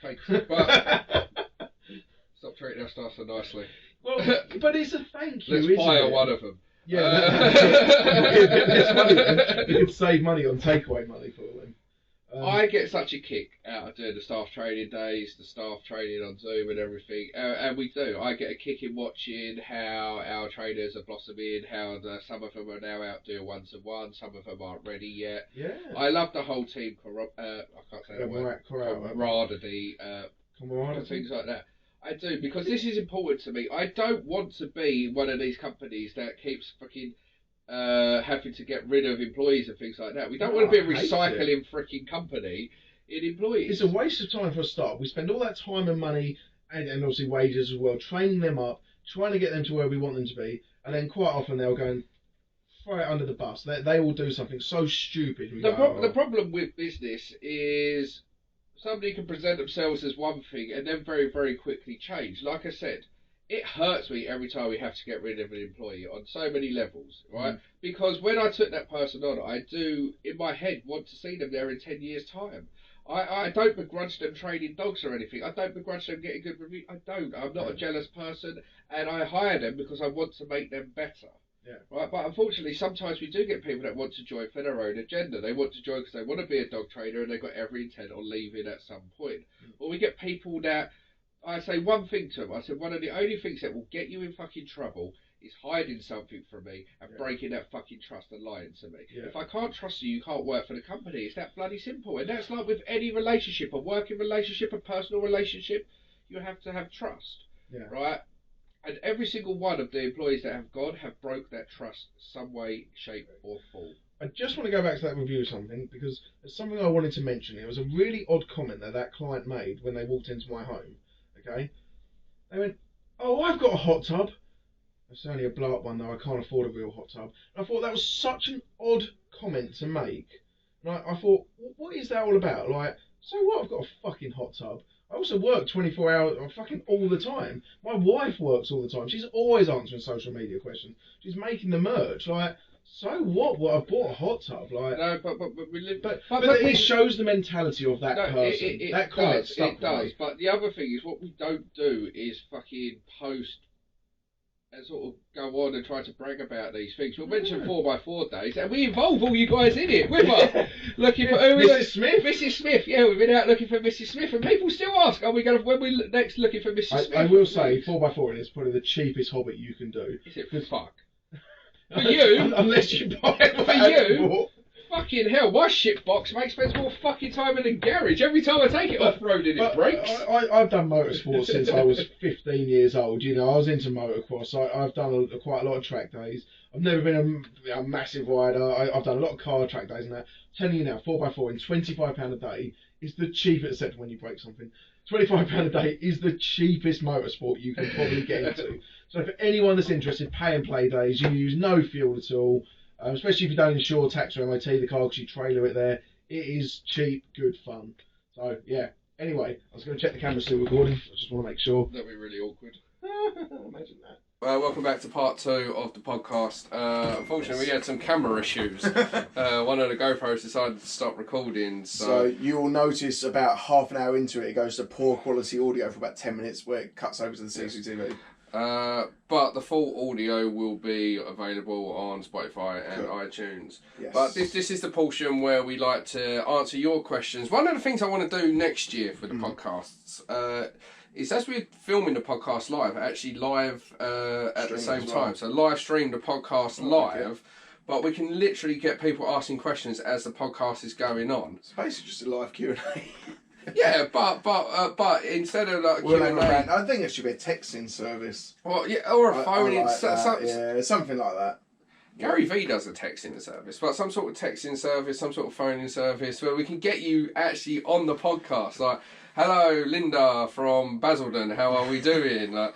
Thanks. But stop treating our staff so nicely.
Well, but it's a thank you.
Let's fire one of them.
Yeah, we could save money on takeaway money for them.
I get such a kick out of doing the staff training days, the staff training on Zoom and everything, and we do. I get a kick in watching how our trainers are blossoming, how some of them are now out doing one-to-one, some of them aren't ready yet.
Yeah.
I love the whole team, I can't say that word, camaraderie, things like that. I do, because this is important to me. I don't want to be one of these companies that keeps fucking having to get rid of employees and things like that. We don't want to be a recycling freaking company in employees.
It's a waste of time for a start. We spend all that time and money and obviously wages as well, training them up, trying to get them to where we want them to be, and then quite often they'll go and throw it under the bus. They will do something so stupid.
The problem with business is somebody can present themselves as one thing and then very, very quickly change. Like I said, it hurts me every time we have to get rid of an employee on so many levels, right? Because when I took that person on, I do, in my head, want to see them there in 10 years' time. I don't begrudge them training dogs or anything. I don't begrudge them getting good reviews. I don't. I'm not a jealous person, and I hire them because I want to make them better. Yeah. Right, but unfortunately, sometimes we do get people that want to join for their own agenda. They want to join because they want to be a dog trainer and they've got every intent on leaving at some point. Or we get people that, I say one thing to them. I said, one of the only things that will get you in fucking trouble is hiding something from me and breaking that fucking trust and lying to me. Yeah. If I can't trust you, you can't work for the company. It's that bloody simple. And that's like with any relationship, a working relationship, a personal relationship, you have to have trust. Yeah. Right? And every single one of the employees that have gone have broke that trust some way, shape or form.
I just want to go back to that review of something, because there's something I wanted to mention. It was a really odd comment that client made when they walked into my home. Okay? They went, "Oh, I've got a hot tub." It's only a blow-up one though, I can't afford a real hot tub. And I thought that was such an odd comment to make. And I thought, what is that all about? Like, so what, I've got a fucking hot tub. I also work 24 hours, fucking all the time. My wife works all the time. She's always answering social media questions. She's making the merch. Like, so what? Well, I've bought a hot tub. Like,
no, but we live.
But it shows the mentality of that person.
It
that comment
does. It does. But the other thing is, what we don't do is fucking post sort of go on and try to brag about these things. We'll mention 4x4 days, and we involve all you guys in it with us. Looking for
Mrs. Smith.
Mrs. Smith, yeah, we've been out looking for Mrs. Smith, and people still ask, "Are we going to when we next looking for Mrs. Smith?"
I will say 4x4 is probably the cheapest hobbit you can do.
Is it? Fuck. For you,
unless you buy it
for you. Fucking hell, my shit box spends more fucking time in the garage. Every time I take it off-roading, it breaks.
I've done motorsport since I was 15 years old. You know, I was into motocross. I've done quite a lot of track days. I've never been a massive rider. I've done a lot of car track days and that. I'm telling you now, 4x4 in £25 a day is the cheapest, except when you break something. £25 a day is the cheapest motorsport you can probably get into. So for anyone that's interested, pay and play days, you use no fuel at all. Especially if you don't insure, tax or MOT the car because you trailer it there. It is cheap, good fun. So, yeah. Anyway, I was going to check the camera's still recording. I just want to make sure.
That'd be really awkward.
Imagine that.
Welcome back to part 2 of the podcast. Unfortunately, we had some camera issues. One of the GoPros decided to stop recording.
So you will notice about half an hour into it, it goes to poor quality audio for about 10 minutes where it cuts over to the CCTV.
But the full audio will be available on Spotify and iTunes.
Yes.
But this is the portion where we like to answer your questions. One of the things I want to do next year for the podcasts is, as we're filming the podcast live, actually live at the same time. So live stream the podcast live. But we can literally get people asking questions as the podcast is going on.
It's basically just a live Q&A.
Yeah, but instead of like Q&A,
I think it should be a texting service.
Well, yeah, or a phone.
Yeah, something like that.
Gary V does a texting service, but some sort of texting service, some sort of phoning service where we can get you actually on the podcast. Like, hello, Linda from Basildon, how are we doing? Like,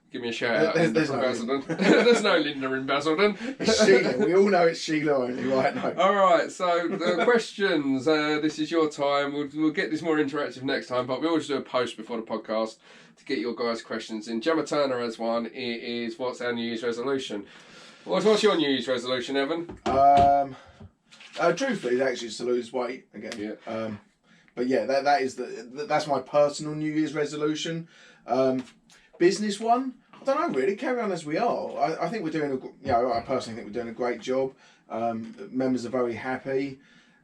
give me a shout out.
There's no
Basildon. There's no Linda in Basildon.
It's Sheila. We all know it's Sheila only, right? No.
All right. So the questions. This is your time. We'll get this more interactive next time, but we always do a post before the podcast to get your guys' questions in. Gemma Turner has one. It is, what's our New Year's resolution? What's your New Year's resolution, Evan?
Truthfully, it's actually to lose weight again.
Yeah.
But yeah, that's my personal New Year's resolution. Business one, I don't know really. Carry on as we are. I think we're doing I personally think we're doing a great job. Members are very happy.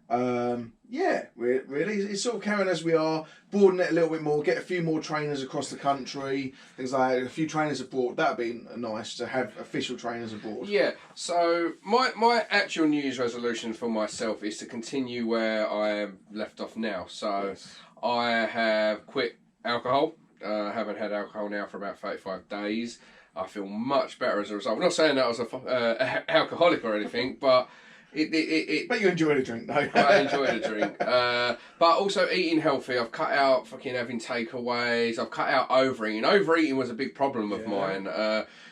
Really, it's sort of carrying as we are. Broaden it a little bit more. Get a few more trainers across the country. Things like that. A few trainers abroad. That'd be nice to have official trainers abroad.
Yeah. So my actual New Year's resolution for myself is to continue where I am left off now. So I have quit alcohol. Haven't had alcohol now for about 35 days. I feel much better as a result. I'm not saying that I was a alcoholic or anything, but
But you enjoyed a drink, though.
I enjoyed a drink. But also eating healthy. I've cut out fucking having takeaways. I've cut out overeating. Overeating was a big problem of mine.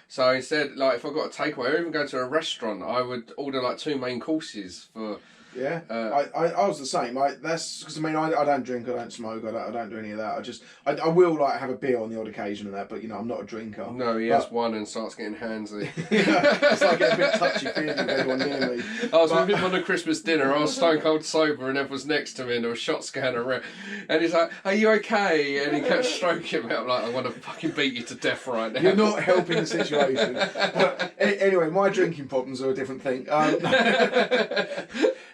So instead, like if I got a takeaway or even go to a restaurant, I would order like 2 main courses for.
Yeah, I was the same. That's because I don't drink, I don't smoke, I don't do any of that. I will like have a beer on the odd occasion and that, but I'm not a drinker.
No, he has one and starts getting handsy.
It's like getting a bit touchy feely with everyone near me.
I was with him on a Christmas dinner. I was stone cold sober, and Ev was next to me, and there was a shot scanner, and he's like, "Are you okay?" And he kept stroking me. I'm like, "I want to fucking beat you to death right now."
You're not helping the situation. But anyway, my drinking problems are a different thing.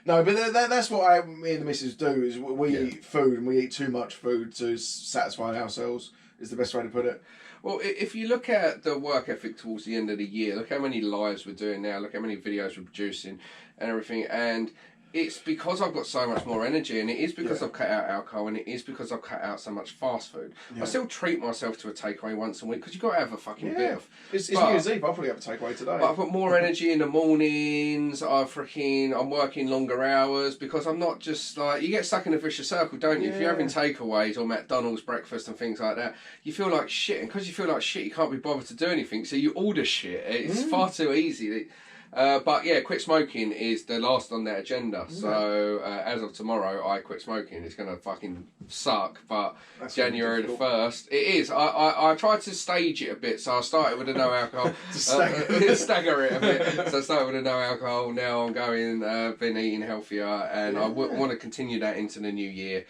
No, but that's what me and the missus do, is we eat food, and we eat too much food to satisfy ourselves, is the best way to put it.
Well, if you look at the work ethic towards the end of the year, look how many lives we're doing now, look how many videos we're producing and everything, and it's because I've got so much more energy, and it is because I've cut out alcohol, and it is because I've cut out so much fast food. I still treat myself to a takeaway once a week, because you've got to have a fucking bit of...
It's New Year's Eve, I'll probably have a takeaway today.
But I've got more energy in the mornings, I'm working longer hours, because I'm not just like... You get stuck in a vicious circle, don't you? If you're having takeaways or McDonald's breakfast and things like that, you feel like shit, and because you feel like shit, you can't be bothered to do anything, so you order shit. It's far too easy. But yeah, quit smoking is the last on their agenda. So as of tomorrow, I quit smoking. It's going to fucking suck. But that's January the 1st, it is. I tried to stage it a bit. So I started with a no alcohol. Stagger it a bit. So I started with a no alcohol. Now I'm going, been eating healthier. And I want to continue that into the new year.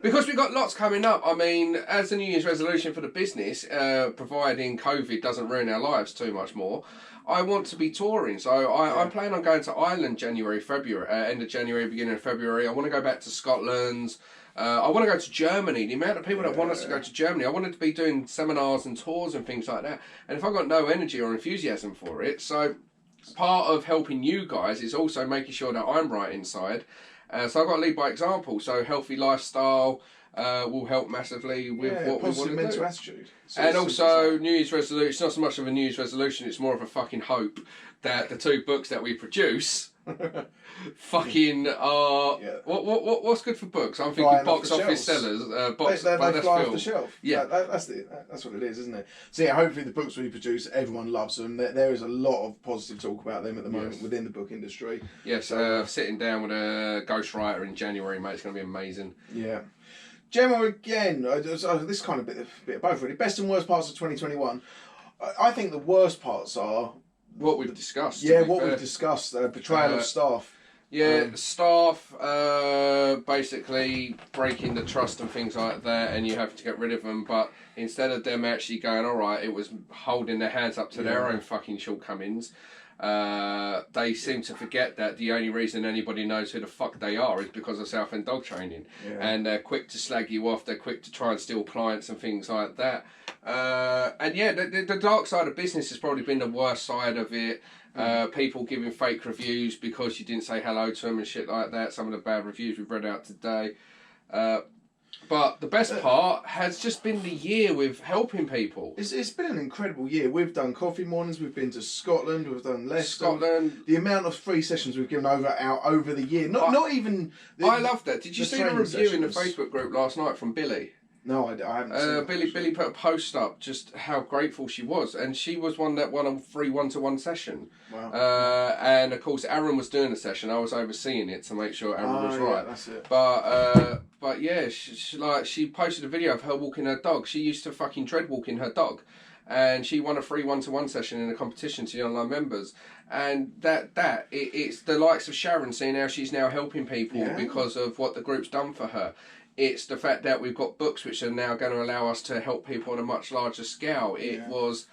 Because we've got lots coming up. I mean, as a New Year's resolution for the business, providing COVID doesn't ruin our lives too much more, I want to be touring. So I'm planning on going to Ireland January, February, end of January, beginning of February. I want to go back to Scotland. I want to go to Germany. The amount of people that want us to go to Germany, I wanted to be doing seminars and tours and things like that. And if I've got no energy or enthusiasm for it, so part of helping you guys is also making sure that I'm right inside. So I've got to lead by example. So healthy lifestyle will help massively with what we want to
mental
do.
attitude.
And also New Year's resolution. It's not so much of a New Year's resolution. It's more of a fucking hope that the 2 books that we produce fucking are what's good for books? I'm thinking
Flying
box office sellers. Box
they fly off
film.
the shelf.
Yeah,
that's what it is, isn't it? So yeah, hopefully the books we produce, everyone loves them. There is a lot of positive talk about them at the moment within the book industry.
Yes, sitting down with a ghostwriter in January, mate, it's going to be amazing.
Yeah. Gemma, again, this kind of bit of both really. Best and worst parts of 2021. I think the worst parts are
what we've discussed.
Yeah, what we've discussed. Betrayal of staff.
Yeah, staff basically breaking the trust and things like that, and you have to get rid of them. But instead of them actually going, all right, it was holding their hands up to their own fucking shortcomings. They seem to forget that the only reason anybody knows who the fuck they are is because of Southend dog training. And they're quick to slag you off, they're quick to try and steal clients and things like that. And yeah, the dark side of business has probably been the worst side of it. People giving fake reviews because you didn't say hello to them and shit like that. Some of the bad reviews we've read out today. But the best part has just been the year with helping people.
It's been an incredible year. We've done coffee mornings, we've been to Scotland, we've done Leicester.
Scotland.
The amount of free sessions we've given over the year. Not even...
I love that. Did you see the review in the Facebook group last night from Billy?
No, I haven't seen
Billy put a post up just how grateful she was, and she was one that won a free one-to-one session.
Wow.
And of course Aaron was doing the session. I was overseeing it to make sure Aaron was right.
That's it.
But yeah, she posted a video of her walking her dog. She used to fucking dread walking her dog, and she won a free one-to-one session in a competition to the online members. And it's the likes of Sharon seeing how she's now helping people because of what the group's done for her. It's the fact that we've got books which are now going to allow us to help people on a much larger scale. It was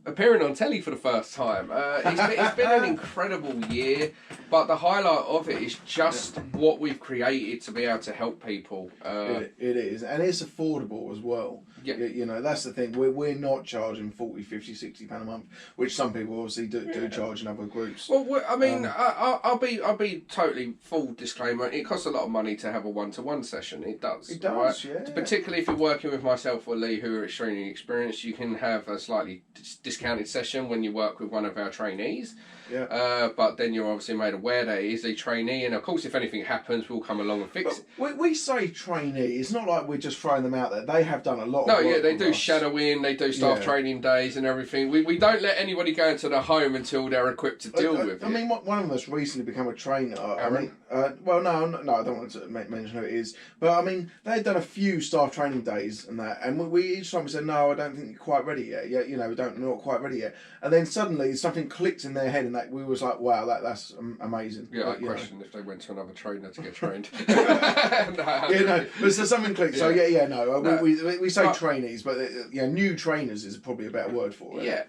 appearing on telly for the first time. It's been an incredible year, but the highlight of it is just what we've created to be able to help people.
It is, and it's affordable as well.
Yeah.
You know, that's the thing. We're not charging 40, 50, 60 pound a month, which some people obviously do charge in other groups.
Well, I mean, I'll be totally full disclaimer. It costs a lot of money to have a one-to-one session. It does.
It does,
right?
yeah.
Particularly if you're working with myself or Lee, who are extremely experienced, you can have a slightly discounted session when you work with one of our trainees.
Yeah.
But then you're obviously made aware that he is a trainee, and of course, if anything happens, we'll come along and fix it.
We say trainee. It's not like we're just throwing them out there. They have done a lot of work.
No, yeah, they do shadowing, they do staff training days and everything. We don't let anybody go into the home until they're equipped to deal with it.
I mean, one of them has recently become a trainer.
Aaron?
Well, no, I don't want to mention who it is. But I mean, they'd done a few staff training days and that, and we each time we said, no, I don't think you're quite ready yet. Yeah, you know, we're not quite ready yet. And then suddenly something clicked in their head, and that we was like, wow, that's amazing.
Yeah, I question if they went to another trainer to get trained.
But so something clicked. So we say trainees, but new trainers is probably a better word for it.
Yeah,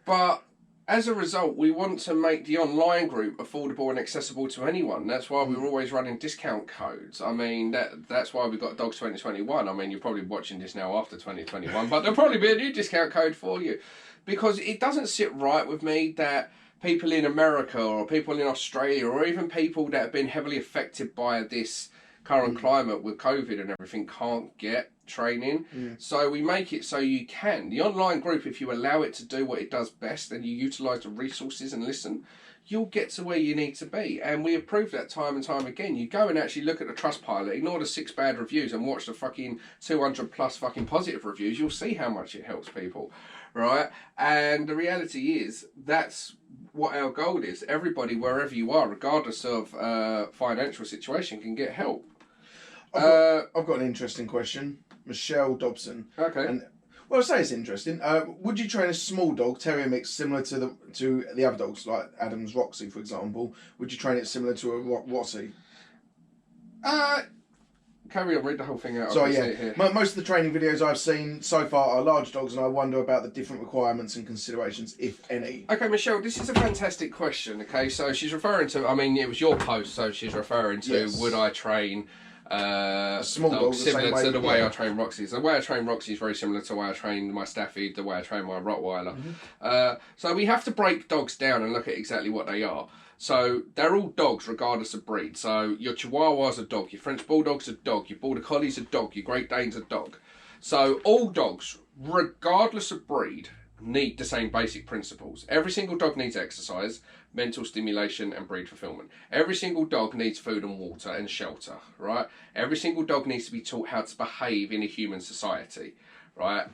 but as a result, we want to make the online group affordable and accessible to anyone. That's why we're always running discount codes. I mean, that's why we've got Dogs 2021. I mean, you're probably watching this now after 2021, but there'll probably be a new discount code for you, because it doesn't sit right with me that people in America or people in Australia or even people that have been heavily affected by this current climate with COVID and everything can't get training. So we make it so you can. The online group, if you allow it to do what it does best and you utilise the resources and listen, you'll get to where you need to be. And we have proved that time and time again. You go and actually look at the TrustPilot, ignore the 6 bad reviews and watch the fucking 200 plus fucking positive reviews. You'll see how much it helps people, right? And the reality is that's what our goal is. Everybody, wherever you are, regardless of financial situation, can get help.
I've got an interesting question. Michelle Dobson.
Okay.
And well, I say it's interesting. Would you train a small dog, terrier mix, similar to the other dogs, like Adam's Roxy, for example? Would you train it similar to a Roxy?
Carry on, read the whole thing out.
So
I can
yeah,
see it here.
most of the training videos I've seen so far are large dogs, and I wonder about the different requirements and considerations, if any.
Okay, Michelle, this is a fantastic question. Okay, so she's referring to, I mean, it was your post, so she's referring to,
Yes.
would I train
small dogs
similar to the way I train Roxy? So the way I train Roxy is very similar to the way I train my Staffy, the way I train my Rottweiler. So we have to break dogs down and look at exactly what they are. So they're all dogs regardless of breed. So your Chihuahua's a dog, your French Bulldog's a dog, your Border Collie's a dog, your Great Dane's a dog. So all dogs, regardless of breed, need the same basic principles. Every single dog needs exercise, mental stimulation and breed fulfillment. Every single dog needs food and water and shelter, right? Every single dog needs to be taught how to behave in a human society, right?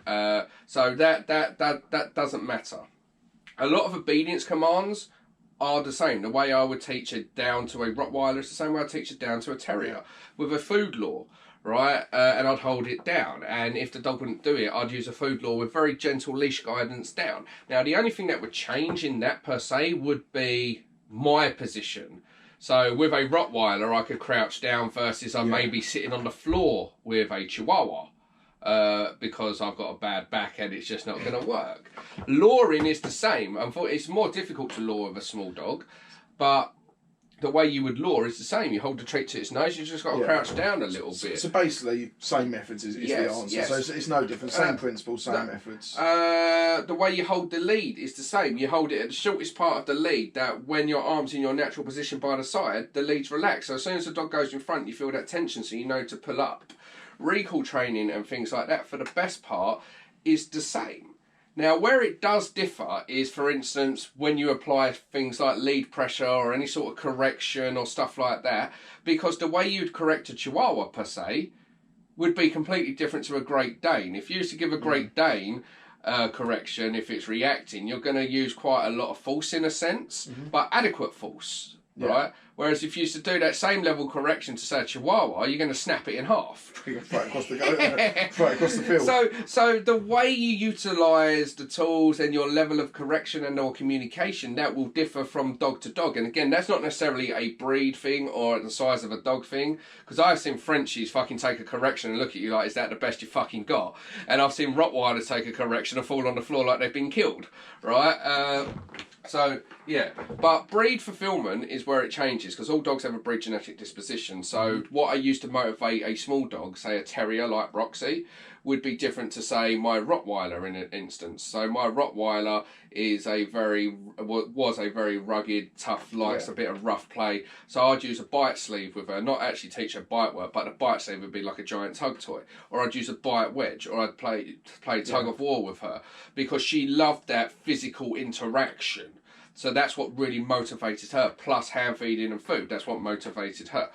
So that doesn't matter. A lot of obedience commands are the same. The way I would teach it down to a Rottweiler is the same way I teach it down to a terrier, with a food law, right? And I'd hold it down, and if the dog wouldn't do it, I'd use a food law with very gentle leash guidance down. Now, the only thing that would change in that per se would be my position. So with a Rottweiler, I could crouch down versus I may be sitting on the floor with a Chihuahua. Because I've got a bad back and it's just not going to work. Luring is the same. It's more difficult to lure with a small dog, but the way you would lure is the same. You hold the treat to its nose, you just got to crouch down a little bit.
So basically, same methods is the answer.
Yes.
So it's no different. Same principle, same methods.
The way you hold the lead is the same. You hold it at the shortest part of the lead, that when your arm's in your natural position by the side, the lead's relaxed. So as soon as the dog goes in front, you feel that tension, so you know to pull up. Recall training and things like that, for the best part, is the same. Now, where it does differ is, for instance, when you apply things like lead pressure or any sort of correction or stuff like that, because the way you'd correct a Chihuahua, per se, would be completely different to a Great Dane. If you used to give a Great Dane correction, if it's reacting, you're going to use quite a lot of force in a sense, but adequate force, right? Whereas if you used to do that same level correction to, say, a Chihuahua, you're going to snap it in half.
Right across the field.
So the way you utilise the tools and your level of correction and or communication, that will differ from dog to dog. And again, that's not necessarily a breed thing or the size of a dog thing. Because I've seen Frenchies fucking take a correction and look at you like, is that the best you fucking got? And I've seen Rottweilers take a correction and fall on the floor like they've been killed, right? So, yeah, but breed fulfillment is where it changes, because all dogs have a breed genetic disposition. So what I used to motivate a small dog, say a terrier like Roxy, would be different to, say, my Rottweiler in an instance. So my Rottweiler was a very rugged, tough, likes a bit of rough play. So I'd use a bite sleeve with her, not actually teach her bite work, but the bite sleeve would be like a giant tug toy. Or I'd use a bite wedge, or I'd play tug of war with her, because she loved that physical interaction. So that's what really motivated her, plus hand feeding and food. That's what motivated her.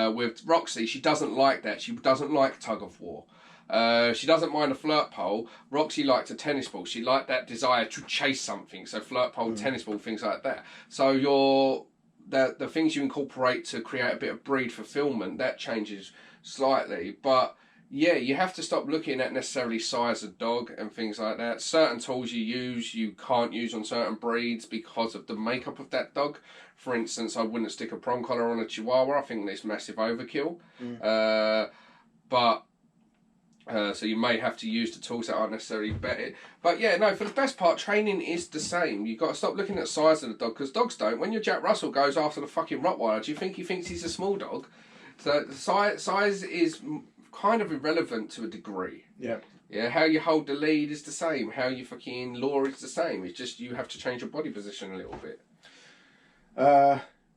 With Roxy, she doesn't like that. She doesn't like tug of war. She doesn't mind a flirt pole. Roxy liked a tennis ball. She liked that desire to chase something. So flirt pole, tennis ball, things like that. So the things you incorporate to create a bit of breed fulfillment, that changes slightly. But yeah, you have to stop looking at necessarily size of dog and things like that. Certain tools you can't use on certain breeds because of the makeup of that dog. For instance, I wouldn't stick a prong collar on a Chihuahua. I think it's massive overkill. So you may have to use the tools that aren't necessarily better. But yeah, no, for the best part, training is the same. You've got to stop looking at the size of the dog, because dogs don't. When your Jack Russell goes after the fucking Rottweiler, do you think he thinks he's a small dog? So the size is kind of irrelevant to a degree. Yeah, how you hold the lead is the same. How you fucking lure is the same. It's just you have to change your body position a little bit.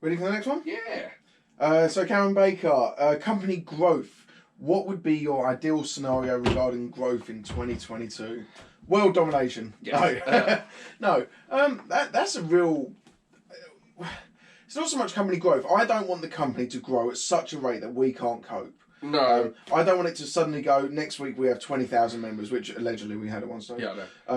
Ready for the next one?
Yeah.
So Karen Baker, company growth. What would be your ideal scenario regarding growth in 2022? World domination.
Yes.
No. That's a real... It's not so much company growth. I don't want the company to grow at such a rate that we can't cope.
No.
I don't want it to suddenly go, next week we have 20,000 members, which allegedly we had at one stage.
Yeah, I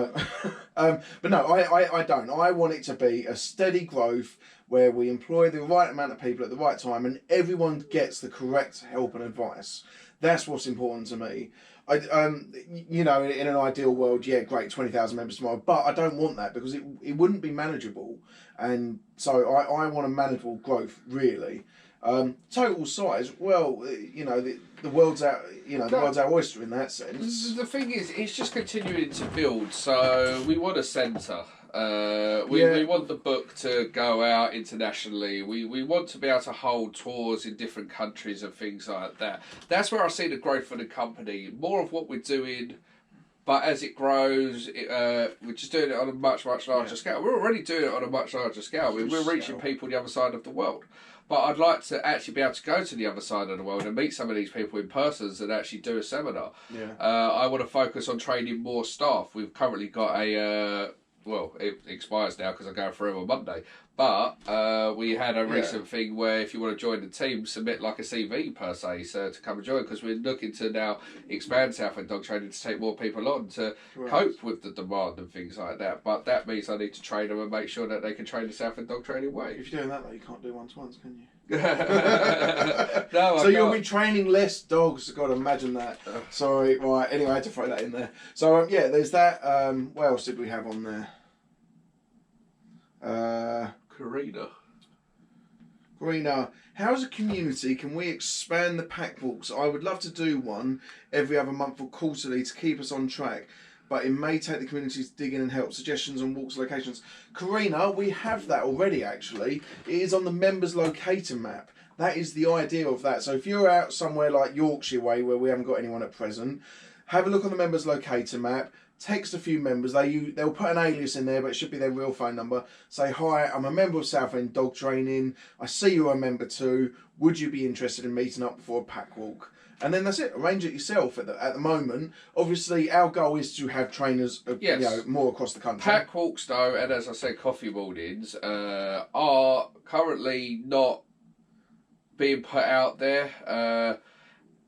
know.
But no, I don't. I want it to be a steady growth where we employ the right amount of people at the right time and everyone gets the correct help and advice. That's what's important to me. In an ideal world, yeah, great, 20,000 members tomorrow, but I don't want that because it wouldn't be manageable. And so I want a manageable growth, really. Total size, well, the world's out. The world's our oyster in that sense.
The thing is, it's just continuing to build. So we want a centre. We want the book to go out internationally. We want to be able to hold tours in different countries and things like that. That's where I see the growth of the company. More of what we're doing. But as it grows, we're just doing it on a much, much larger scale. We're already doing it on a much larger scale. We're reaching people the other side of the world. But I'd like to actually be able to go to the other side of the world and meet some of these people in person and actually do a seminar.
Yeah.
I want to focus on training more staff. We've currently got it expires now because I go through on Monday. But we had a recent thing where if you want to join the team, submit like a CV per se, so to come and join, because we're looking to now expand Southend dog training to take more people on to cope with the demand and things like that. But that means I need to train them and make sure that they can train the Southend dog training way.
If you're doing that, though, you can't do one-to-ones, can you?
No,
so you'll be training less dogs. God, imagine that. Sorry, right. Anyway, I had to throw that in there. So there's that. What else did we have on there? Karina, how as a community can we expand the pack walks? I would love to do one every other month or quarterly to keep us on track, but it may take the community to dig in and help. Suggestions on walks locations. Karina, we have that already actually. It is on the members locator map. That is the idea of that. So if you're out somewhere like Yorkshire way where we haven't got anyone at present, have a look on the members locator map. Text a few members. They'll put an alias in there, but it should be their real phone number. Say, hi, I'm a member of Southend Dog Training. I see you're a member too. Would you be interested in meeting up for a pack walk? And then that's it. Arrange it yourself at the moment. Obviously, our goal is to have trainers more across the country.
Pack walks, though, and as I said, coffee mornings, are currently not being put out there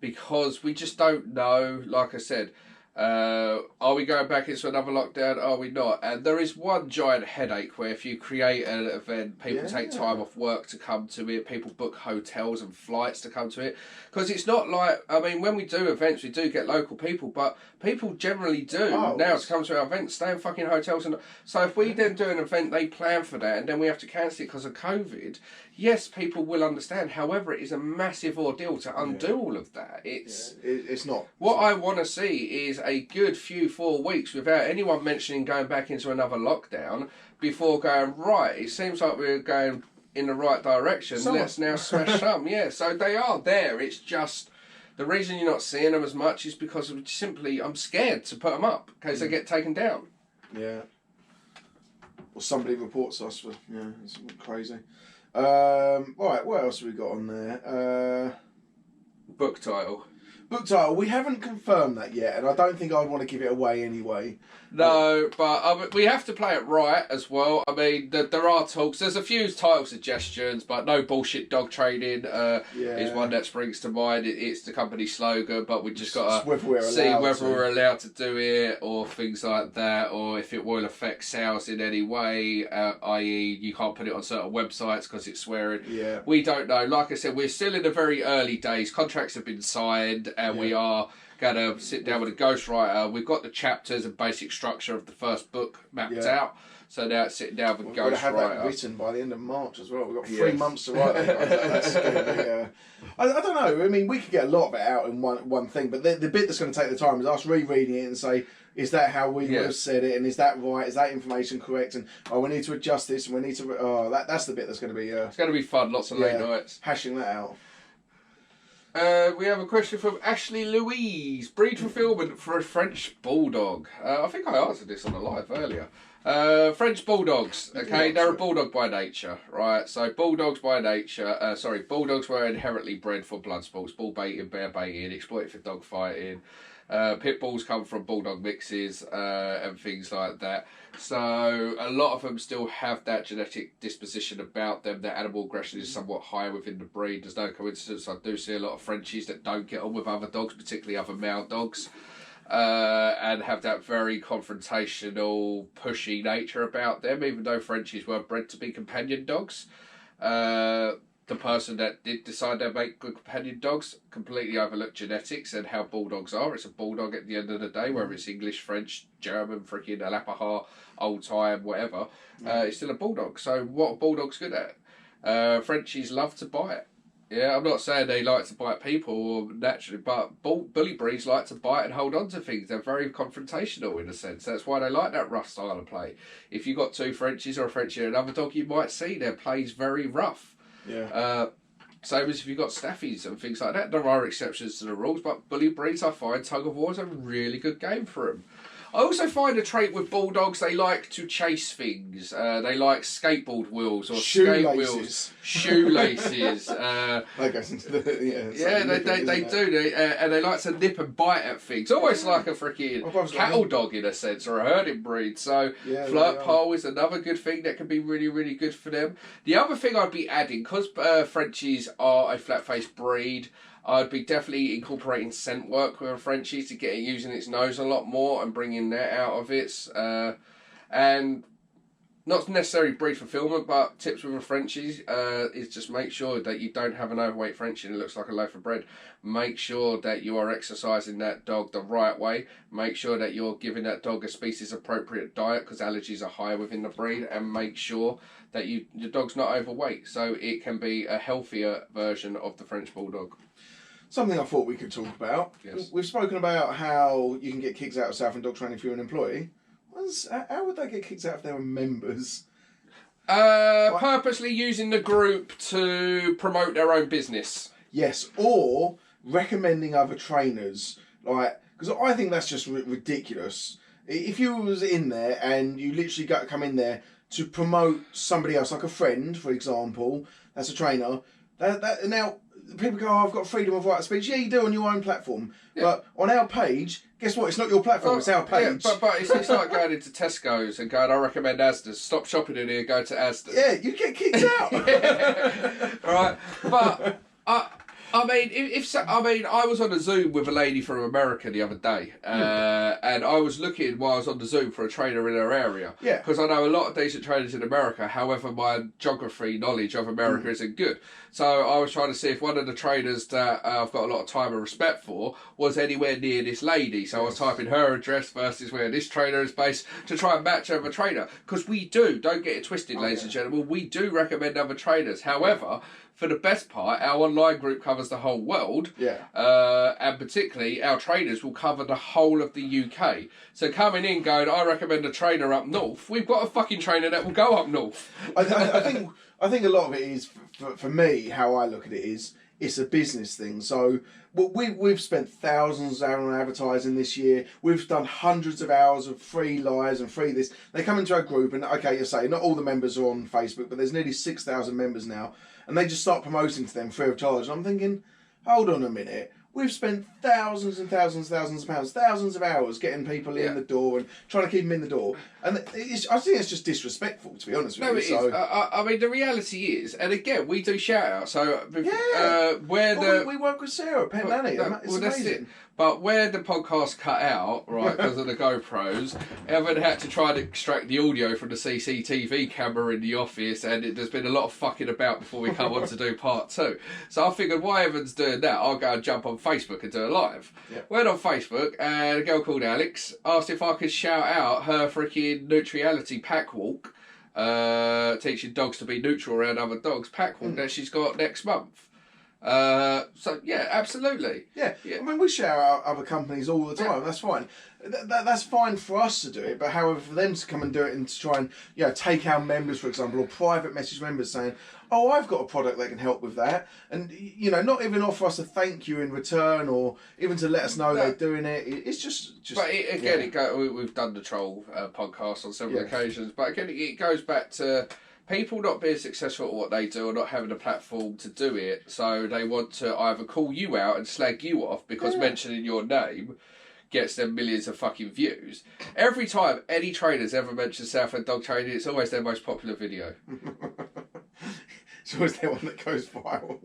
because we just don't know, like I said. Are we going back into another lockdown? Are we not? And there is one giant headache where if you create an event, people take time off work to come to it, people book hotels and flights to come to it. Because it's not like, I mean, when we do events, we do get local people, but people generally do now to come to our events, stay in fucking hotels. And so if we then do an event, they plan for that, and then we have to cancel it because of COVID, yes, people will understand. However, it is a massive ordeal to undo all of that.
It's not.
What I want to see is a good 4 weeks without anyone mentioning going back into another lockdown before going, right, it seems like we're going in the right direction. Let's now smash some. Yeah, so they are there. It's just the reason you're not seeing them as much is because I'm scared to put them up in case they get taken down.
Yeah. Or somebody reports us for, it's crazy. Right, what else have we got on there?
Book title.
Book title, we haven't confirmed that yet, and I don't think I'd want to give it away anyway.
No, but we have to play it right as well. I mean, there are talks. There's a few title suggestions, but no bullshit dog trading is one that springs to mind. It's the company slogan, but we just got to see whether we're allowed to do it or things like that, or if it will affect sales in any way, i.e. you can't put it on certain websites because it's swearing.
Yeah.
We don't know. Like I said, we're still in the very early days. Contracts have been signed, and we are going to sit down with a ghostwriter. We've got the chapters and basic structure of the first book mapped out. So now it's sitting down with a ghostwriter.
We've got to have that written by the end of March as well. We've got 3 months to write it. That's going to be, I don't know. I mean, we could get a lot of it out in one thing, but the bit that's going to take the time is us rereading it and say, is that how we would have said it? And is that right? Is that information correct? And we need to adjust this and we need to... that's the bit that's going to be... it's
going to be fun. Lots of late nights.
Hashing that out.
We have a question from Ashley Louise. Breed fulfillment for a French Bulldog. I think I answered this on the live earlier. French Bulldogs, okay, they're a Bulldog by nature, right? So Bulldogs by nature, Bulldogs were inherently bred for blood sports, bull baiting, bear baiting, exploited for dog fighting. Pit Bulls come from Bulldog mixes and things like that. So a lot of them still have that genetic disposition about them. Their animal aggression is somewhat higher within the breed. There's no coincidence. I do see a lot of Frenchies that don't get on with other dogs, particularly other male dogs, and have that very confrontational, pushy nature about them, even though Frenchies were bred to be companion dogs. The person that did decide they'd make good companion dogs completely overlooked genetics and how Bulldogs are. It's a Bulldog at the end of the day, whether it's English, French, German, freaking Alapaha, old time, whatever. It's still a Bulldog. So what are Bulldogs good at? Frenchies love to bite. Yeah, I'm not saying they like to bite people or naturally, but bully breeds like to bite and hold on to things. They're very confrontational in a sense. That's why they like that rough style of play. If you've got two Frenchies or a Frenchie and another dog, you might see their play's very rough.
Yeah.
Same as if you've got staffies and things like that. There are exceptions to the rules, but bully breeds, I find tug of war is a really good game for them. I also find a trait with bulldogs, they like to chase things. They like skateboard wheels or skate wheels. Shoelaces.
That goes into the,
they do. And they like to nip and bite at things. Almost like a freaking cattle dog in a sense, or a herding breed. So flirt pole is another good thing that can be really, really good for them. The other thing I'd be adding, because Frenchies are a flat-faced breed, I'd be definitely incorporating scent work with a Frenchie to get it using its nose a lot more and bringing that out of it. And not necessarily breed fulfillment, but tips with a Frenchie is just make sure that you don't have an overweight Frenchie and it looks like a loaf of bread. Make sure that you are exercising that dog the right way. Make sure that you're giving that dog a species appropriate diet, because allergies are high within the breed, and make sure that the dog's not overweight, so it can be a healthier version of the French Bulldog.
Something I thought we could talk about.
Yes.
We've spoken about how you can get kicks out of Southend dog training if you're an employee. How would they get kicks out if they were members?
Purposely using the group to promote their own business.
Yes, or recommending other trainers. Like, because I think that's just ridiculous. If you was in there and you literally come in there to promote somebody else, like a friend, for example, that's a trainer. Now, people go, I've got freedom of right of speech. Yeah, you do on your own platform. Yeah. But on our page, guess what? It's not your platform, it's our page.
Yeah, but it's like going into Tesco's and going, I recommend Asda's. Stop shopping in here, go to Asda's.
Yeah, you get kicked out.
Right. But I mean, I was on a Zoom with a lady from America the other day, and I was looking while I was on the Zoom for a trainer in her area.
Yeah.
Because I know a lot of decent trainers in America. However, my geography knowledge of America isn't good. So I was trying to see if one of the trainers that I've got a lot of time and respect for was anywhere near this lady. So I was typing her address versus where this trainer is based to try and match other trainer. Because we do, don't get it twisted, ladies and gentlemen, we do recommend other trainers. However, for the best part, our online group covers the whole world.
Yeah.
And particularly, our trainers will cover the whole of the UK. So coming in going, I recommend a trainer up north, we've got a fucking trainer that will go up north.
I think a lot of it is, for me, how I look at it is, it's a business thing. So we've spent thousands on advertising this year. We've done hundreds of hours of free lives and free this. They come into our group and, okay, you say, not all the members are on Facebook, but there's nearly 6,000 members now. And they just start promoting to them free of charge. And I'm thinking, hold on a minute. We've spent thousands and thousands of pounds, thousands of hours getting people in the door and trying to keep them in the door. And I think it's just disrespectful, to be honest with you.
No, it is. I mean, the reality is, and again, we do shout out. So, we
work with Sarah, Pet Nanny. It's amazing.
That's it. But where the podcast cut out, right, because of the GoPros, Evan had to try to extract the audio from the CCTV camera in the office, and there's been a lot of fucking about before we come on to do part 2. So I figured, while Evan's doing that, I'll go and jump on Facebook and do a live. Yeah. Went on Facebook, and a girl called Alex asked if I could shout out her freaking Neutrality pack walk, teaching dogs to be neutral around other dogs, pack walk that she's got next month. So yeah, absolutely.
Yeah. I mean, we share out other companies all the time. That's fine. That's fine for us to do it. But however, for them to come and do it and to try and take our members, for example, or private message members saying, "Oh, I've got a product that can help with that," and not even offer us a thank you in return, or even to let us know they're doing it. It's just. But
we've done the troll podcast on several occasions. But again, it goes back to people not being successful at what they do or not having a platform to do it, so they want to either call you out and slag you off because mentioning your name gets them millions of fucking views. Every time any trainers ever mention Southend dog training, it's always their most popular video.
It's always their one that goes viral.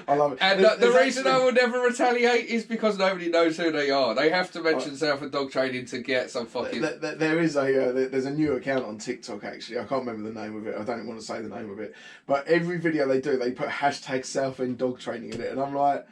I love it.
And the reason I will never retaliate is because nobody knows who they are. They have to mention Southend dog training to get some fucking.
There is there's a new account on TikTok actually. I can't remember the name of it. I don't want to say the name of it. But every video they do, they put hashtag Southend dog training in it, and I'm like.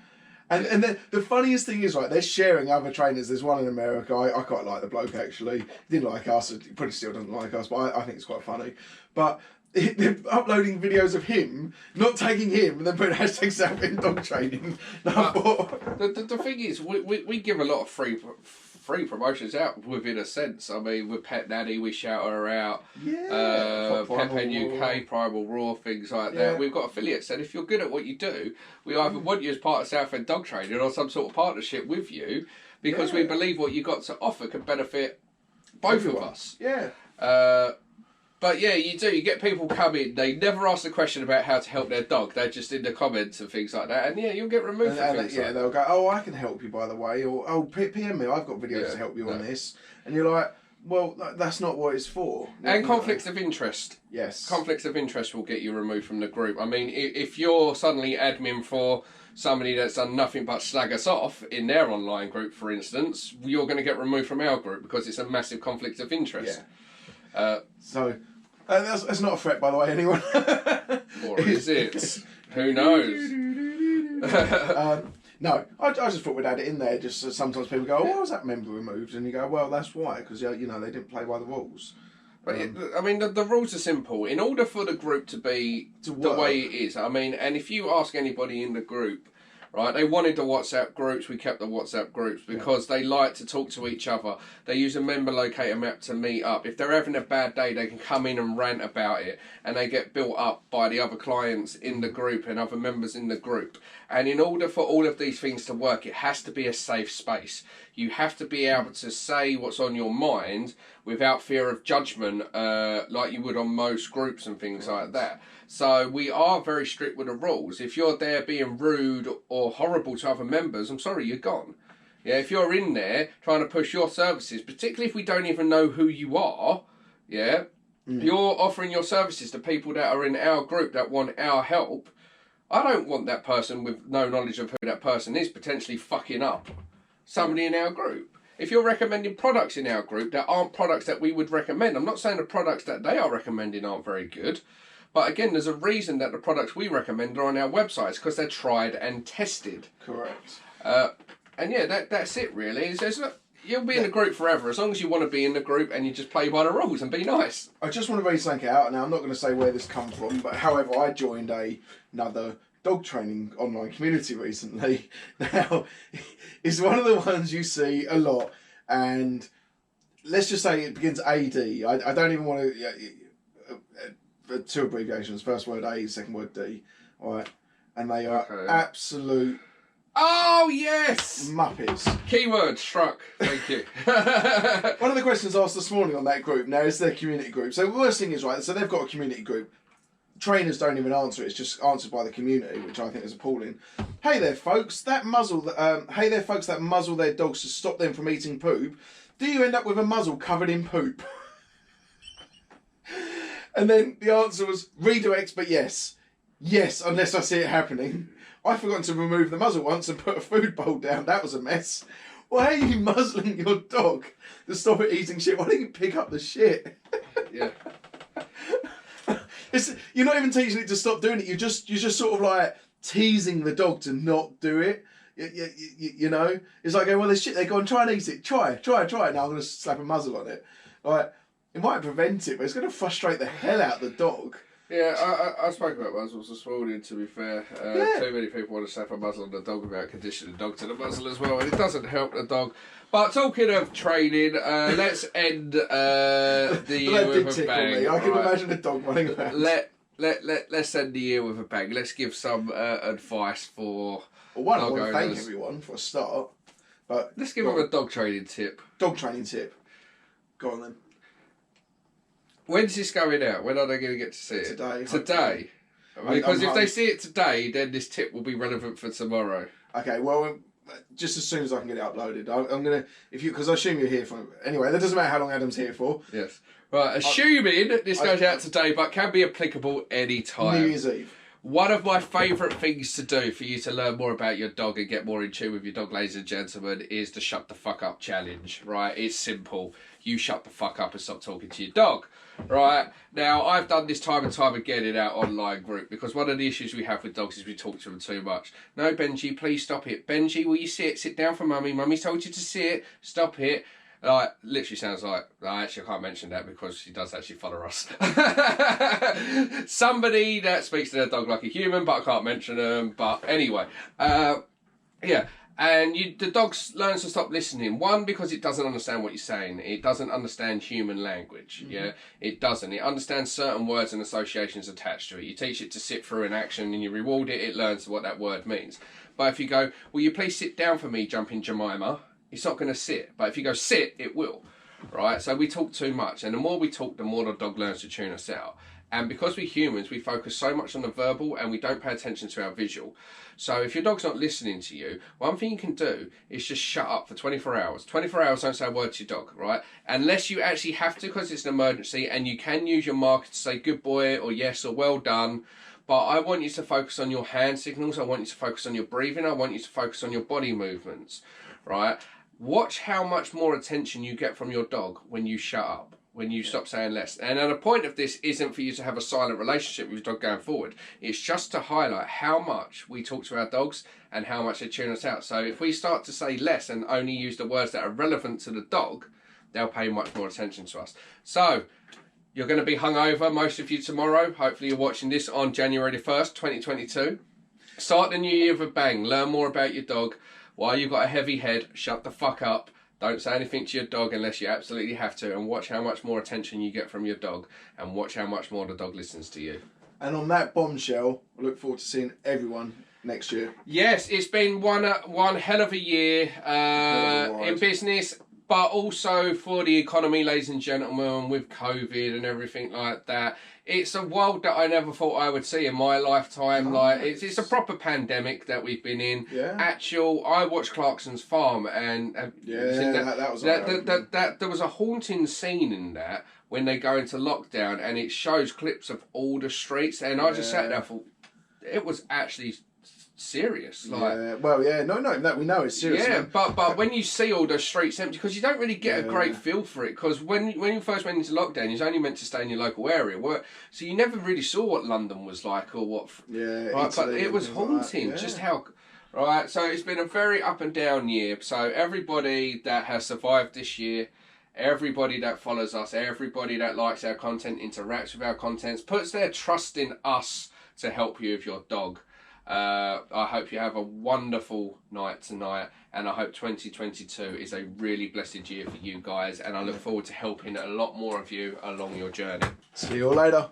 And the funniest thing is, right, they're sharing other trainers. There's one in America. I quite like the bloke actually. He didn't like us. He probably still doesn't like us, but I think it's quite funny. But they're uploading videos of him, not tagging him, and then putting hashtag Southend dog training.
The thing is, we give a lot of free promotions out within a sense. I mean, with Pet Nanny, we shout her out.
Yeah.
Pet UK, Primal Raw, things like that. We've got affiliates, and if you're good at what you do, we either want you as part of Southend Dog Training or some sort of partnership with you, because we believe what you got to offer can benefit both of us.
Yeah.
But yeah, you do. You get people come in, they never ask the question about how to help their dog. They're just in the comments and things like that. And yeah, you'll get removed from things like that.
They'll go, oh, I can help you, by the way. Or, oh, PM me, I've got videos to help you on this. And you're like, well, that's not what it's for.
And conflicts of interest.
Yes.
Conflicts of interest will get you removed from the group. I mean, if you're suddenly admin for somebody that's done nothing but slag us off in their online group, for instance, you're going to get removed from our group because it's a massive conflict of interest.
Yeah. That's not a threat, by the way, anyone.
Or is it? Who knows?
No, I just thought we'd add it in there. Just so sometimes people go, oh, why was that member removed? And you go, well, that's why, because they didn't play by the rules.
But I mean, the rules are simple. In order for the group to be the way it is, I mean, and if you ask anybody in the group, right, they wanted the WhatsApp groups, we kept the WhatsApp groups because they like to talk to each other. They use a member locator map to meet up. If they're having a bad day, they can come in and rant about it, and they get built up by the other clients in the group and other members in the group. And in order for all of these things to work, it has to be a safe space. You have to be able to say what's on your mind without fear of judgment, like you would on most groups and things like that. So we are very strict with the rules. If you're there being rude or horrible to other members, I'm sorry, you're gone. Yeah, if you're in there trying to push your services, particularly if we don't even know who you are, you're offering your services to people that are in our group that want our help. I don't want that person with no knowledge of who that person is potentially fucking up somebody in our group. If you're recommending products in our group that aren't products that we would recommend, I'm not saying the products that they are recommending aren't very good, but again, there's a reason that the products we recommend are on our websites, because they're tried and tested.
Correct.
And yeah, that's it really. You'll be in the group forever, as long as you want to be in the group and you just play by the rules and be nice.
I just want to raise something out. Now, I'm not going to say where this comes from, but however, I joined another dog training online community recently. Now, it's one of the ones you see a lot, and let's just say it begins AD. I don't even want to... two abbreviations. First word A, second word D. All right? And they are absolute...
Oh, yes!
Muppets.
Keyword struck. Thank you.
One of the questions asked this morning on that group now is their community group. So the worst thing is, right, so they've got a community group. Trainers don't even answer it. It's just answered by the community, which I think is appalling. Hey there, folks. That muzzle their dogs to stop them from eating poop. Do you end up with a muzzle covered in poop? And then the answer was redirects, but yes. Yes, unless I see it happening. I forgot to remove the muzzle once and put a food bowl down. That was a mess. Why are you muzzling your dog to stop it eating shit? Why don't you pick up the shit?
Yeah.
You're not even teaching it to stop doing it. You're just sort of like teasing the dog to not do it. You know? It's like, well, there's shit. They go and try and eat it. Try. Now I'm going to slap a muzzle on it. Like, it might prevent it, but it's going to frustrate the hell out of the dog.
Yeah, I spoke about muzzles this morning, to be fair. Too many people want to slap a muzzle on the dog without conditioning the dog to the muzzle as well, and it doesn't help the dog. But talking of training, let's end the year with a bang.
I can imagine a dog running around.
Let's end the year with a bang. Let's give some advice for
I want to thank everyone for a start. But
let's give them a dog training tip.
Dog training tip. Go on then.
When's this going out? When are they going to get to see it? Today. Because if they see it today, then this tip will be relevant for tomorrow.
Okay, well, just as soon as I can get it uploaded, I'm gonna because I assume you're here for anyway. That doesn't matter how long Adam's here for.
Yes. Right. Assuming this goes out today, but can be applicable any time.
New Year's Eve.
One of my favourite things to do for you to learn more about your dog and get more in tune with your dog, ladies and gentlemen, is the shut the fuck up challenge. Right? It's simple. You shut the fuck up and stop talking to your dog. Right, now I've done this time and time again in our online group, because one of the issues we have with dogs is we talk to them too much. No, Benji, please stop it. Benji, will you sit down for mummy? Mummy told you to sit. Stop it. Like, literally sounds like, actually I can't mention that because she does actually follow us. Somebody that speaks to their dog like a human, but I can't mention them. But anyway, yeah. And the dog learns to stop listening. One, because it doesn't understand what you're saying. It doesn't understand human language. Yeah, it doesn't. It understands certain words and associations attached to it. You teach it to sit through an action and you reward it, it learns what that word means. But if you go, will you please sit down for me, jumping Jemima? It's not going to sit. But if you go sit, it will. Right? So we talk too much. And the more we talk, the more the dog learns to tune us out. And because we're humans, we focus so much on the verbal and we don't pay attention to our visual. So if your dog's not listening to you, one thing you can do is just shut up for 24 hours. 24 hours, don't say a word to your dog, right? Unless you actually have to because it's an emergency, and you can use your marker to say good boy or yes or well done. But I want you to focus on your hand signals. I want you to focus on your breathing. I want you to focus on your body movements, right? Watch how much more attention you get from your dog when you shut up. When you stop saying less. And the point of this isn't for you to have a silent relationship with your dog going forward. It's just to highlight how much we talk to our dogs and how much they tune us out. So if we start to say less and only use the words that are relevant to the dog, they'll pay much more attention to us. So you're going to be hungover, most of you tomorrow. Hopefully you're watching this on January the 1st, 2022. Start the new year with a bang. Learn more about your dog. While you've got a heavy head, shut the fuck up. Don't say anything to your dog unless you absolutely have to, and watch how much more attention you get from your dog, and watch how much more the dog listens to you.
And on that bombshell, I look forward to seeing everyone next year.
Yes, it's been one hell of a year in business, but also for the economy, ladies and gentlemen, with COVID and everything like that. It's a world that I never thought I would see in my lifetime. Like it's a proper pandemic that we've been in.
Yeah.
I watched Clarkson's Farm, and
that was
there was a haunting scene in that when they go into lockdown, and it shows clips of all the streets, and I just sat there and thought it was actually serious. Like,
no, we know it's serious.
Yeah, but when you see all the streets empty, because you don't really get a great feel for it, because when you first went into lockdown, you was only meant to stay in your local area, so you never really saw what London was like or what.
Yeah,
right, but it was haunting. Just how. Right, so it's been a very up and down year. So everybody that has survived this year, everybody that follows us, everybody that likes our content, interacts with our contents, puts their trust in us to help you with your dog. I hope you have a wonderful night tonight, and I hope 2022 is a really blessed year for you guys, and I look forward to helping a lot more of you along your journey.
See you all later.